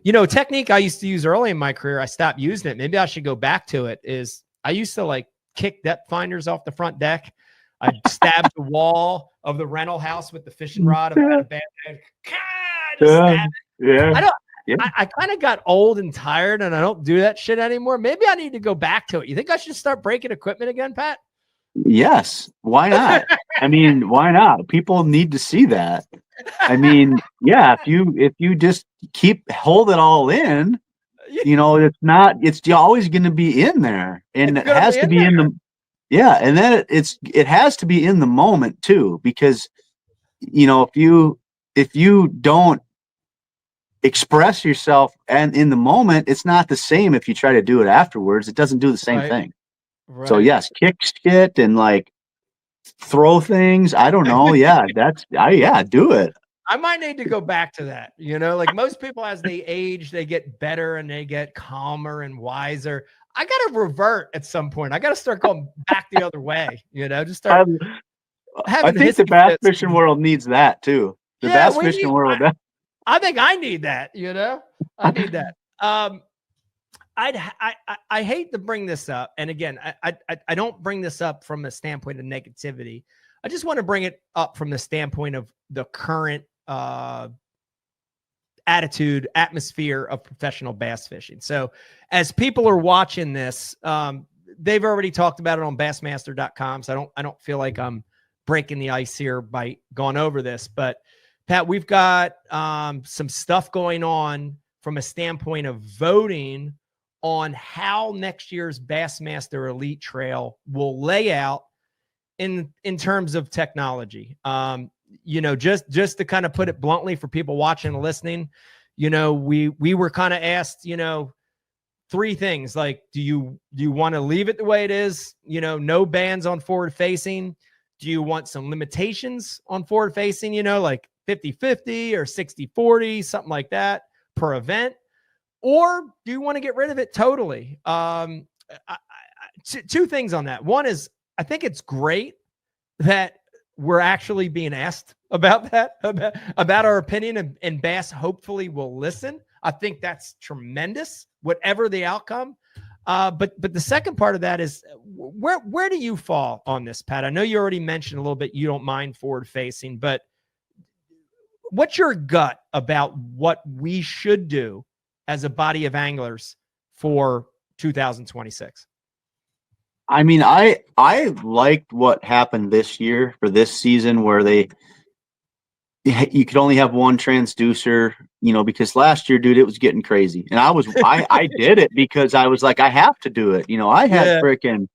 You know, technique I used to use early in my career, I stopped using it. Maybe I should go back to it. Is I used to like kick depth finders off the front deck. I'd stab the wall of the rental house with the fishing rod. If I had a bad day, just stab it. I kind of got old and tired, and I don't do that shit anymore. Maybe I need to go back to it. You think I should start breaking equipment again, Pat? Yes. Why not? I mean, why not? People need to see that. I mean, if you just hold it all in, you know, it's always going to be in there, and it has to be in the, and then it has to be in the moment too, because, you know, if you don't express yourself and in the moment, it's not the same. If you try to do it afterwards, it doesn't do the same thing. So yes, kick shit and like throw things. I don't know. Do it. I might need to go back to that. You know, like most people, as they age, they get better and they get calmer and wiser. I got to revert at some point. I got to start going back the other way, you know, just start I think the bass fishing world needs that too. The bass fishing world. I think I need that, you know, I need that. I hate to bring this up. And again, I don't bring this up from a standpoint of negativity. I just want to bring it up from the standpoint of the current attitude, atmosphere of professional bass fishing. So as people are watching this, they've already talked about it on bassmaster.com. So I don't feel like I'm breaking the ice here by going over this, but Pat, we've got some stuff going on from a standpoint of voting on how next year's Bassmaster Elite Trail will lay out in terms of technology. You know, just to kind of put it bluntly for people watching and listening, you know, we were kind of asked, you know, 3 things. Like, do you want to leave it the way it is? You know, no bans on forward facing. Do you want some limitations on forward facing, you know, like 50-50 or 60-40, something like that per event? Or do you want to get rid of it totally? 2 things on that. One is, I think it's great that we're actually being asked about that, about our opinion, and Bass hopefully will listen. I think that's tremendous, whatever the outcome. But the second part of that is where do you fall on this, Pat? I know you already mentioned a little bit you don't mind forward facing, but what's your gut about what we should do as a body of anglers for 2026? I mean, I liked what happened this year for this season where you could only have one transducer, because last year, dude, it was getting crazy. And I did it because I was like, I have to do it. I had freaking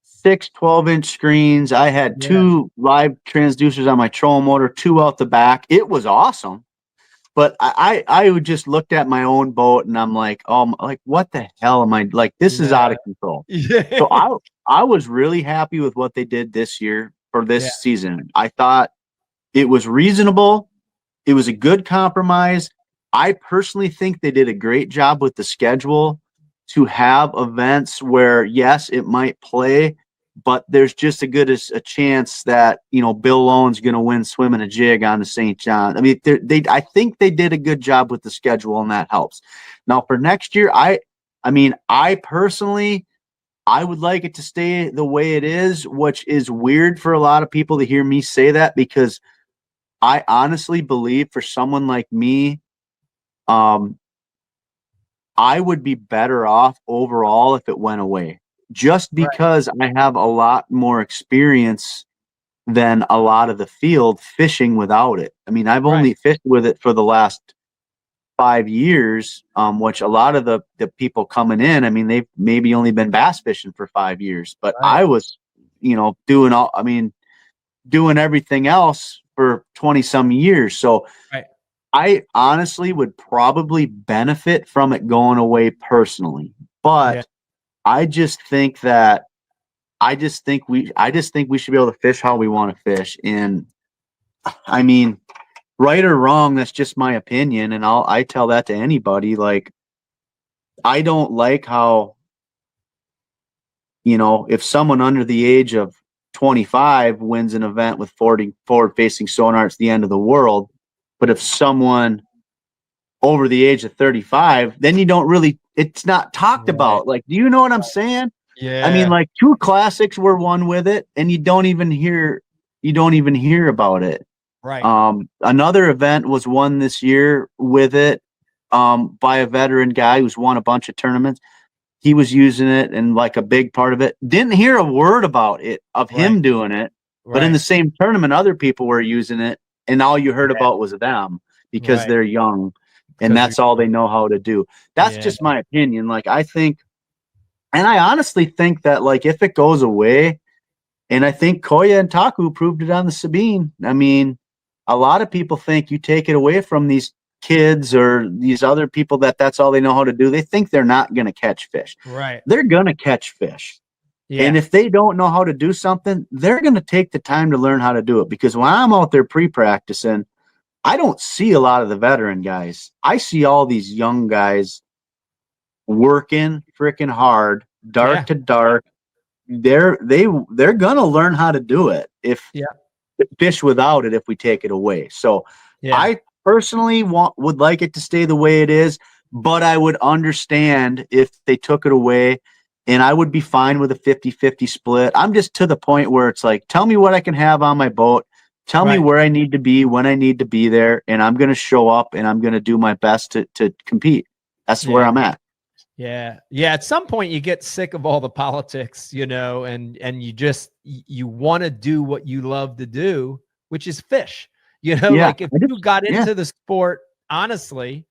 6 12-inch screens. I had 2 live transducers on my trolling motor, 2 out the back. It was awesome. But I would just looked at my own boat and I'm like, what the hell am I like? This is out of control. So I was really happy with what they did this year for this season. I thought it was reasonable. It was a good compromise. I personally think they did a great job with the schedule to have events where, yes, it might play, but there's just a chance that, Bill Lone's going to win swimming a jig on the St. John. I mean, I think they did a good job with the schedule, and that helps. Now for next year, I personally, I would like it to stay the way it is, which is weird for a lot of people to hear me say that, because I honestly believe for someone like me, I would be better off overall if it went away, just because I have a lot more experience than a lot of the field fishing without it. I mean, I've only fished with it for the last 5 years, which a lot of the people coming in, I mean, they've maybe only been bass fishing for 5 years, but I was, doing everything else for 20 some years. So I honestly would probably benefit from it going away personally, but I just think we should be able to fish how we want to fish. And I mean, right or wrong, that's just my opinion. And I tell that to anybody. Like, I don't like how, if someone under the age of 25 wins an event with forward-facing sonar, it's the end of the world. But if someone over the age of 35, then it's not talked about. Like, do you know what I'm saying? Yeah. I mean, like 2 classics were won with it, and you don't even hear about it. Right. Another event was won this year with it, by a veteran guy who's won a bunch of tournaments. He was using it, and like a big part of it, didn't hear a word about it of him doing it. But in the same tournament, other people were using it, and all you heard about was them because they're young, and that's all they know how to do. That's just my opinion. Like, I think, and I honestly think that, like, if it goes away, and I think Koya and Taku proved it on the Sabine. I mean, a lot of people think you take it away from these kids or these other people that's all they know how to do. They think they're not going to catch fish. Right. They're going to catch fish. Yeah. And if they don't know how to do something, they're going to take the time to learn how to do it. Because when I'm out there pre-practicing, I don't see a lot of the veteran guys. I see all these young guys working freaking hard, dark to dark. They're gonna learn how to do it if fish without it if we take it away. So I personally would like it to stay the way it is, but I would understand if they took it away, and I would be fine with a 50-50 split. I'm just to the point where it's like, tell me what I can have on my boat, tell me where I need to be when I need to be there, and I'm gonna show up and I'm gonna do my best to compete. That's where I'm at. Yeah. At some point you get sick of all the politics, and you want to do what you love to do, which is fish, like if you got into the sport, honestly,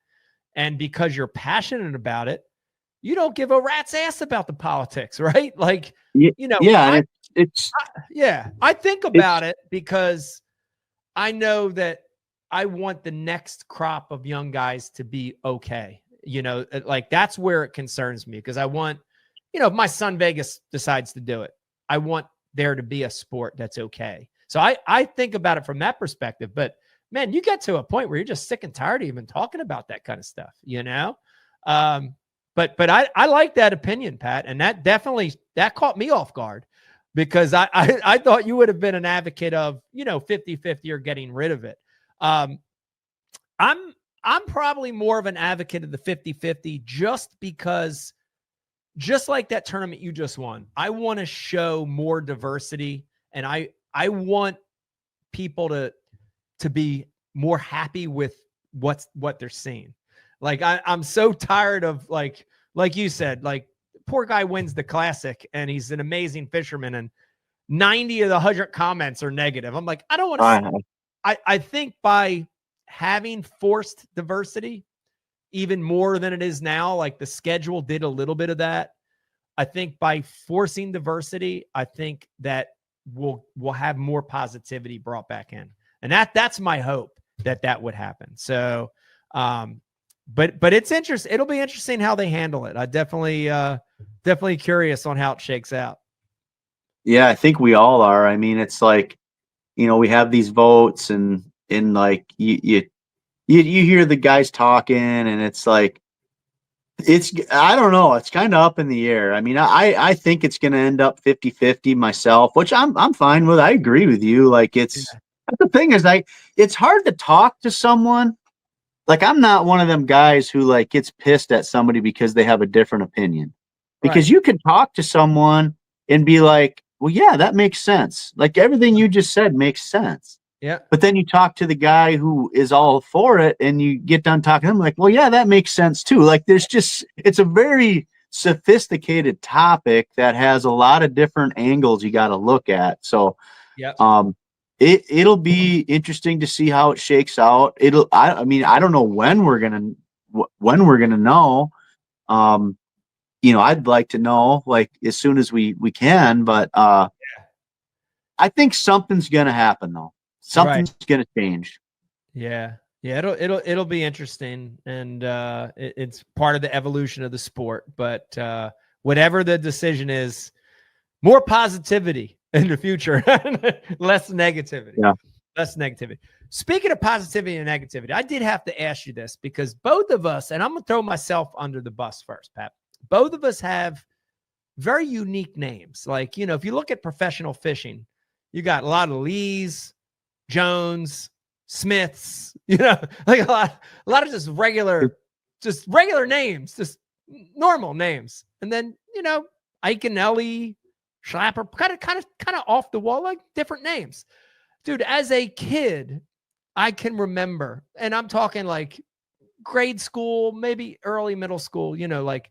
and because you're passionate about it, you don't give a rat's ass about the politics, right? Like, I think about it because I know that I want the next crop of young guys to be okay. Like that's where it concerns me, because I want, if my son Vegas decides to do it, I want there to be a sport that's okay. So I think about it from that perspective. But man, you get to a point where you're just sick and tired of even talking about that kind of stuff, But I like that opinion, Pat, and that definitely caught me off guard, because I thought you would have been an advocate of 50-50 or getting rid of it. I'm probably more of an advocate of the 50-50 just because, just like that tournament you just won, I want to show more diversity, and I want people to be more happy with what they're seeing. Like I'm so tired of like you said, like poor guy wins the classic and he's an amazing fisherman and 90 of the 100 comments are negative. I'm like, I don't want to. I think by having forced diversity even more than it is now, like the schedule did a little bit of that. I think by forcing diversity, I think that we'll have more positivity brought back in. And that's my hope that would happen. So, but it's interesting. It'll be interesting how they handle it. I definitely curious on how it shakes out. Yeah, I think we all are. I mean, it's like, we have these votes and like you hear the guys talking and it's like, I don't know. It's kind of up in the air. I mean, I think it's going to end up 50-50 myself, which I'm fine with. I agree with you. Like the thing is, it's hard to talk to someone. Like I'm not one of them guys who like gets pissed at somebody because they have a different opinion, because you can talk to someone and be like, well, yeah, that makes sense. Like everything you just said makes sense. Yeah. But then you talk to the guy who is all for it and you get done talking to him like, well, yeah, that makes sense too. Like it's a very sophisticated topic that has a lot of different angles you got to look at. So, it'll be interesting to see how it shakes out. I mean, I don't know when we're going to know. I'd like to know like as soon as we can, but, I think something's going to happen though. Something's going to change. Yeah. It'll be interesting, and it's part of the evolution of the sport. But whatever the decision is, more positivity in the future, less negativity. Yeah, less negativity. Speaking of positivity and negativity, I did have to ask you this because both of us, and I'm gonna throw myself under the bus first, Pat. Both of us have very unique names. Like if you look at professional fishing, you got a lot of Lees, Jones, Smiths, like a lot of just regular names, just normal names. And then, Iaconelli, Schlapper, kind of off the wall, like different names. Dude, as a kid, I can remember, and I'm talking like grade school, maybe early middle school, like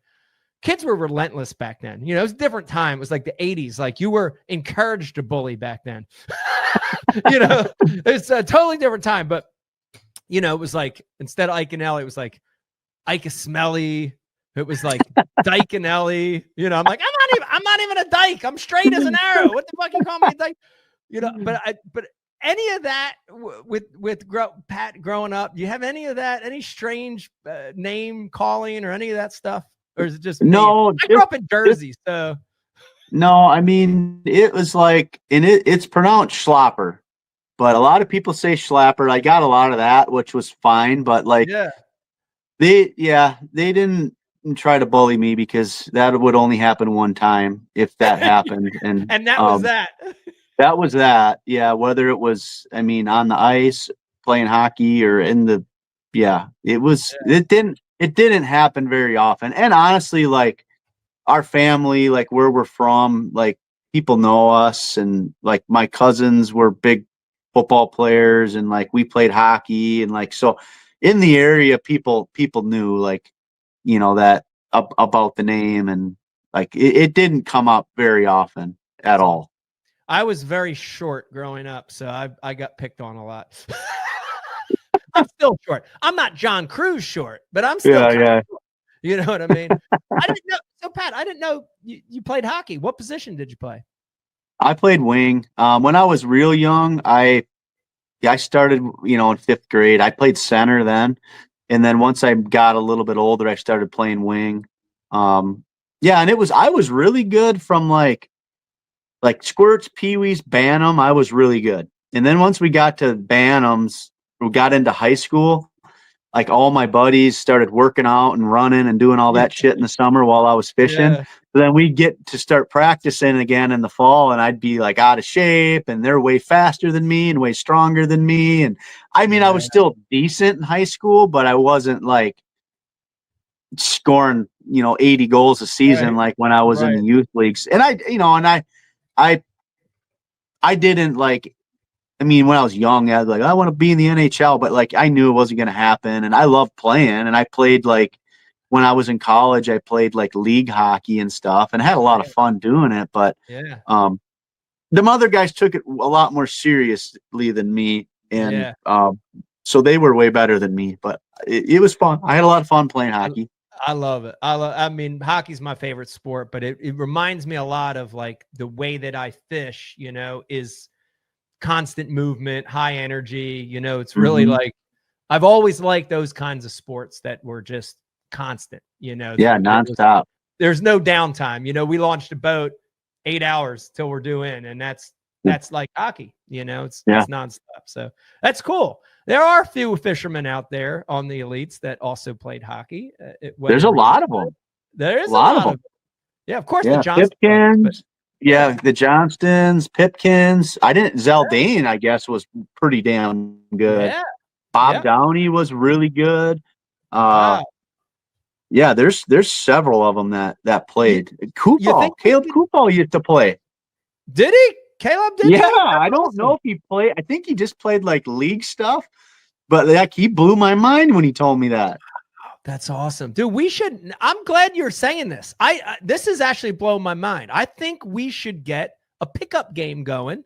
kids were relentless back then. It was a different time. It was like the 80s. Like you were encouraged to bully back then. It's a totally different time. But, it was like, instead of Iaconelli, it was like Iaconelli. It was like Iaconelli. I'm like, I'm not even a dyke. I'm straight as an arrow. What the fuck you call me a dyke? But any of that with Pat growing up, do you have any of that? Any strange name calling or any of that stuff? Or is it just no? I grew up in Jersey, so no. I mean, it was like, and it's pronounced Schlapper, but a lot of people say Schlapper. I got a lot of that, which was fine. But like, they didn't try to bully me because that would only happen one time if that happened, and that was that. That was that. Yeah, whether it was, I mean, on the ice playing hockey or in the, it was. It didn't happen very often. And honestly, like our family, like where we're from, like people know us, and like my cousins were big football players, and like we played hockey, and like so in the area, people knew like that about the name, and like it didn't come up very often at all. I was very short growing up, so I got picked on a lot. I'm still short. I'm not John Cruz short, but I'm still short. You know what I mean? I didn't know. So Pat, I didn't know you played hockey. What position did you play? I played wing. When I was real young, I started, in 5th grade. I played center then. And then once I got a little bit older, I started playing wing. And I was really good from like squirts, peewees, bantam. I was really good. And then once we got to bantams, we got into high school, like all my buddies started working out and running and doing all that shit in the summer while I was fishing. Yeah. So then we'd get to start practicing again in the fall, and I'd be like out of shape, and they're way faster than me and way stronger than me. And I mean, I was still decent in high school, but I wasn't like scoring, 80 goals a season like when I was in the youth leagues. And I didn't like, I mean, when I was young, I was like, I want to be in the NHL, but like I knew it wasn't going to happen. And I loved playing, and I played like when I was in college, I played like league hockey and stuff, and had a lot of fun doing it. But them other guys took it a lot more seriously than me, and so they were way better than me. But it was fun. I had a lot of fun playing hockey. I love it. I mean, hockey's my favorite sport, but it reminds me a lot of like the way that I fish, is constant movement, high energy. It's really like, I've always liked those kinds of sports that were just constant, nonstop. There's no downtime. We launched a boat 8 hours till we're due in, and that's like hockey, it's nonstop. So that's cool. There are a few fishermen out there on the elites that also played hockey. There's a lot of them. There is a lot of them. Yeah, of course. The Johnsons. The Johnstons, Pipkins. Zaldane, I guess, was pretty damn good. Yeah. Bob Downey was really good. Yeah, there's several of them that played. Caleb Kupal used to play. Did he? Caleb did? Yeah, I don't know if he played. I think he just played like league stuff, but like he blew my mind when he told me that. That's awesome, dude. I'm glad you're saying this. This is actually blowing my mind. I think we should get a pickup game going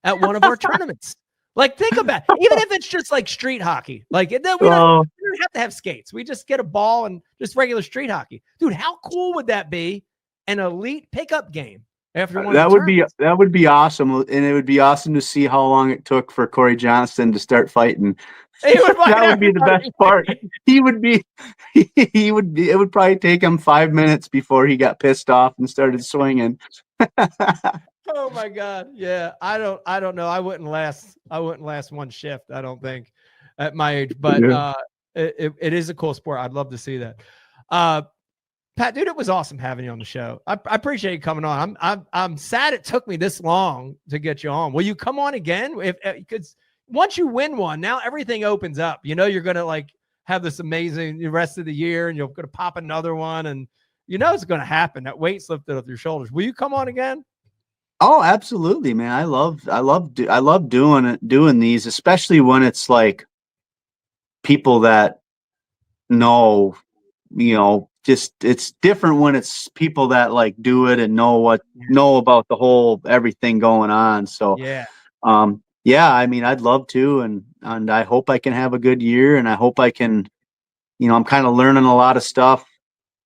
at one of our tournaments. Like, think about it. Even if it's just like street hockey, like we don't have to have skates. We just get a ball and just regular street hockey. Dude, how cool would that be? An elite pickup game. That would be awesome, and it would be awesome to see how long it took for Corey Johnston to start fighting. That would be the best part. It would probably take him 5 minutes before he got pissed off and started swinging. Oh my God. Yeah. I don't know. I wouldn't last one shift, I don't think, at my age, but it is a cool sport. I'd love to see that. Pat, dude, it was awesome having you on the show. I appreciate you coming on. I'm sad it took me this long to get you on. Will you come on again? Because once you win one, now everything opens up. You're gonna like have this amazing rest of the year, and you're gonna pop another one, and it's gonna happen. That weight's lifted off your shoulders. Will you come on again? Oh, absolutely, man. I love doing these, especially when it's like people that know, just it's different when it's people that like do it and know about the whole everything going on. So I mean, I'd love to, and I hope I can have a good year, and I hope I can, I'm kind of learning a lot of stuff,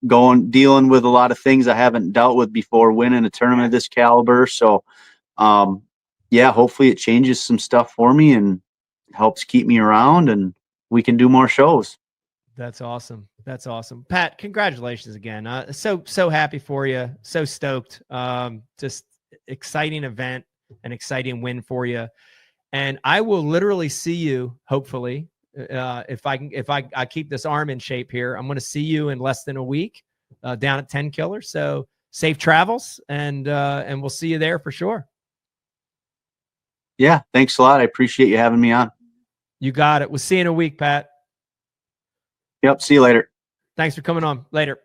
dealing with a lot of things I haven't dealt with before, winning a tournament of this caliber. So hopefully it changes some stuff for me and helps keep me around, and we can do more shows. That's awesome. That's awesome. Pat, congratulations again. So happy for you. So stoked. Just exciting event, an exciting win for you. And I will literally see you, hopefully, if I keep this arm in shape here. I'm going to see you in less than a week down at 10 Killer. So safe travels, and we'll see you there for sure. Yeah, thanks a lot. I appreciate you having me on. You got it. We'll see you in a week, Pat. Yep. See you later. Thanks for coming on. Later.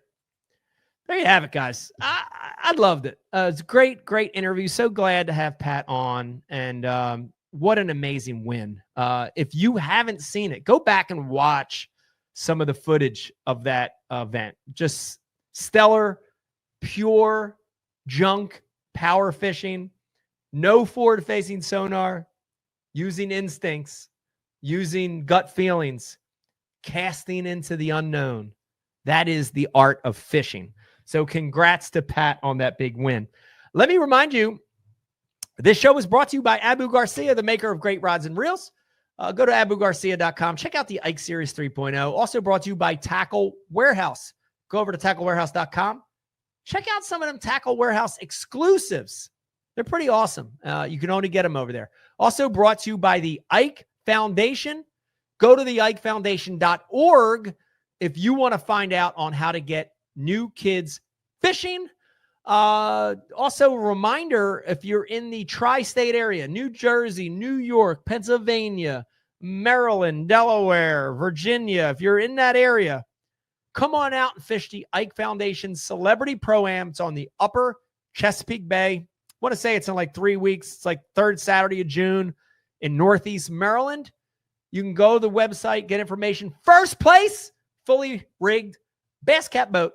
There you have it, guys. I loved it. It's a great interview. So glad to have Pat on, and what an amazing win. If you haven't seen it, go back and watch some of the footage of that event. Just stellar, pure junk power fishing, no forward-facing sonar, using instincts, using gut feelings, casting into the unknown. That is the art of fishing. So congrats to Pat on that big win. Let me remind you, this show is brought to you by Abu Garcia, the maker of great rods and reels. Go to abugarcia.com. Check out the Ike Series 3.0. Also brought to you by Tackle Warehouse. Go over to tacklewarehouse.com. Check out some of them Tackle Warehouse exclusives. They're pretty awesome. You can only get them over there. Also brought to you by the Ike Foundation. Go to the Iaconfoundation.org if you want to find out on how to get new kids fishing. Also, a reminder, if you're in the tri-state area, New Jersey, New York, Pennsylvania, Maryland, Delaware, Virginia, if you're in that area, come on out and fish the Ike Foundation Celebrity Pro-Am. It's on the upper Chesapeake Bay. I want to say it's in like 3 weeks. It's like third Saturday of June in Northeast Maryland. You can go to the website, get information. First place, fully rigged bass cat boat,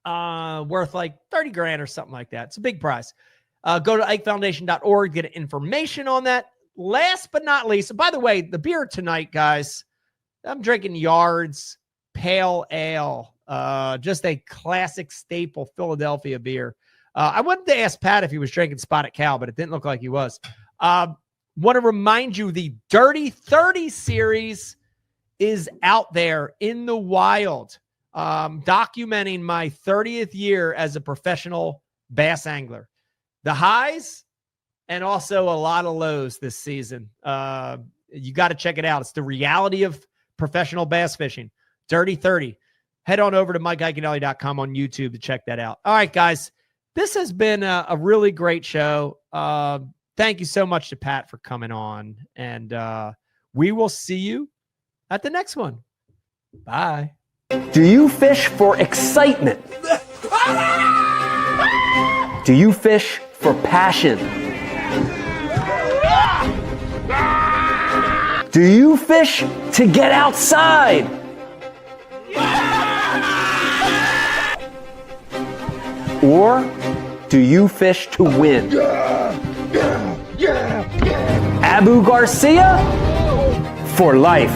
worth like 30 grand or something like that. It's a big prize. Go to Iaconfoundation.org, get information on that. Last but not least, and by the way, the beer tonight, guys, I'm drinking Yard's Pale Ale, just a classic staple Philadelphia beer. I wanted to ask Pat if he was drinking Spotted Cow, but it didn't look like he was. Want to remind you, the Dirty 30 series is out there in the wild, documenting my 30th year as a professional bass angler. The highs and also a lot of lows this season. You got to check it out. It's the reality of professional bass fishing. Dirty 30. Head on over to MikeIaconelli.com on YouTube to check that out. All right, guys. This has been a really great show. Thank you so much to Pat for coming on. And we will see you at the next one. Bye. Do you fish for excitement? Do you fish for passion? Do you fish to get outside? Or do you fish to win? Abu Garcia for life.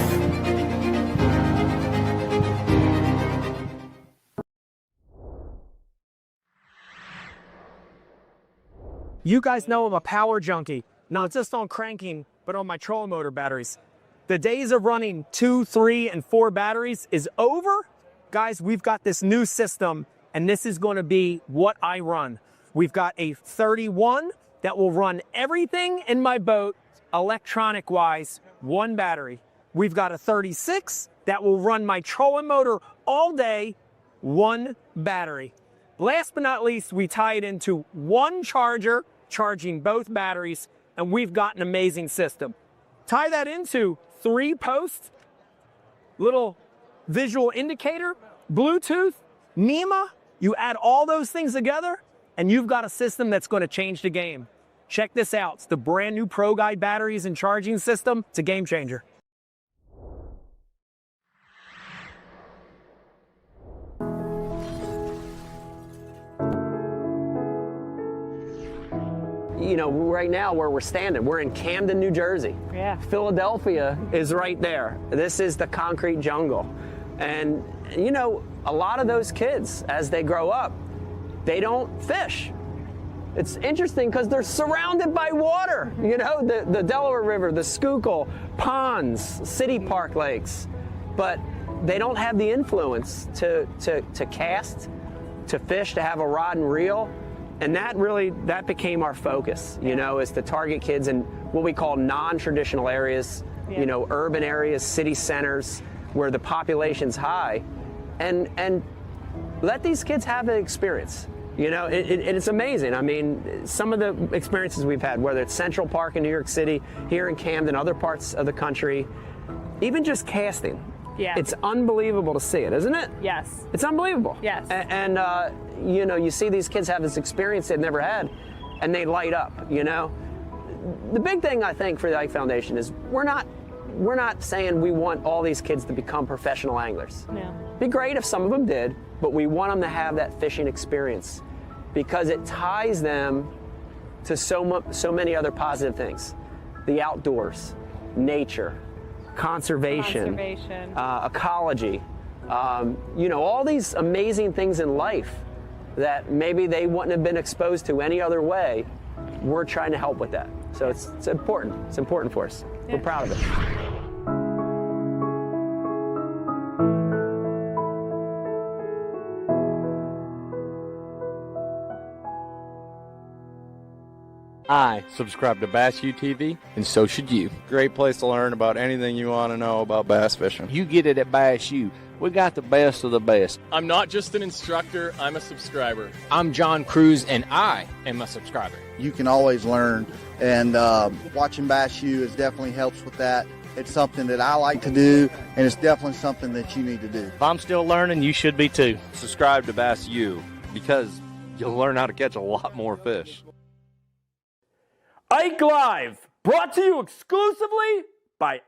You guys know I'm a power junkie, not just on cranking, but on my trolling motor batteries. The days of running 2, 3, and 4 batteries is over. Guys, we've got this new system, and this is going to be what I run. We've got a 31 that will run everything in my boat, electronic-wise, 1 battery. We've got a 36 that will run my trolling motor all day, 1 battery. Last but not least, we tie it into 1 charger, charging both batteries, and we've got an amazing system. Tie that into 3 posts, little visual indicator, Bluetooth, NEMA. You add all those things together, and you've got a system that's going to change the game. Check this out. It's the brand new Pro Guide batteries and charging system. It's a game changer. You know, right now where we're standing, we're in Camden, New Jersey. Yeah. Philadelphia is right there. This is the concrete jungle. And, you know, a lot of those kids, as they grow up, they don't fish. It's interesting because they're surrounded by water. You know, the Delaware River, the Schuylkill, ponds, city park lakes. But they don't have the influence to cast, to fish, to have a rod and reel. And that became our focus, you know, is to target kids in what we call non-traditional areas, you know, urban areas, city centers, where the population's high, and let these kids have an experience. You know, it's amazing. I mean, some of the experiences we've had, whether it's Central Park in New York City, here in Camden, other parts of the country, even just casting. Yeah. It's unbelievable to see it, isn't it? Yes. It's unbelievable. Yes. And you know, you see these kids have this experience they've never had, and they light up, you know? The big thing, I think, for the Ike Foundation is we're not saying we want all these kids to become professional anglers. No. It'd be great if some of them did, but we want them to have that fishing experience because it ties them to so many other positive things. The outdoors, nature, conservation. Ecology, you know, all these amazing things in life that maybe they wouldn't have been exposed to any other way. We're trying to help with that. So it's important. It's important for us. Yeah. We're proud of it. I subscribe to Bass U TV, and so should you. Great place to learn about anything you want to know about bass fishing. You get it at Bass U. We got the best of the best. I'm not just an instructor, I'm a subscriber. I'm John Cruz, and I am a subscriber. You can always learn, and watching Bass U definitely helps with that. It's something that I like to do, and it's definitely something that you need to do. If I'm still learning, you should be too. Subscribe to Bass U because you'll learn how to catch a lot more fish. Ike Live, brought to you exclusively by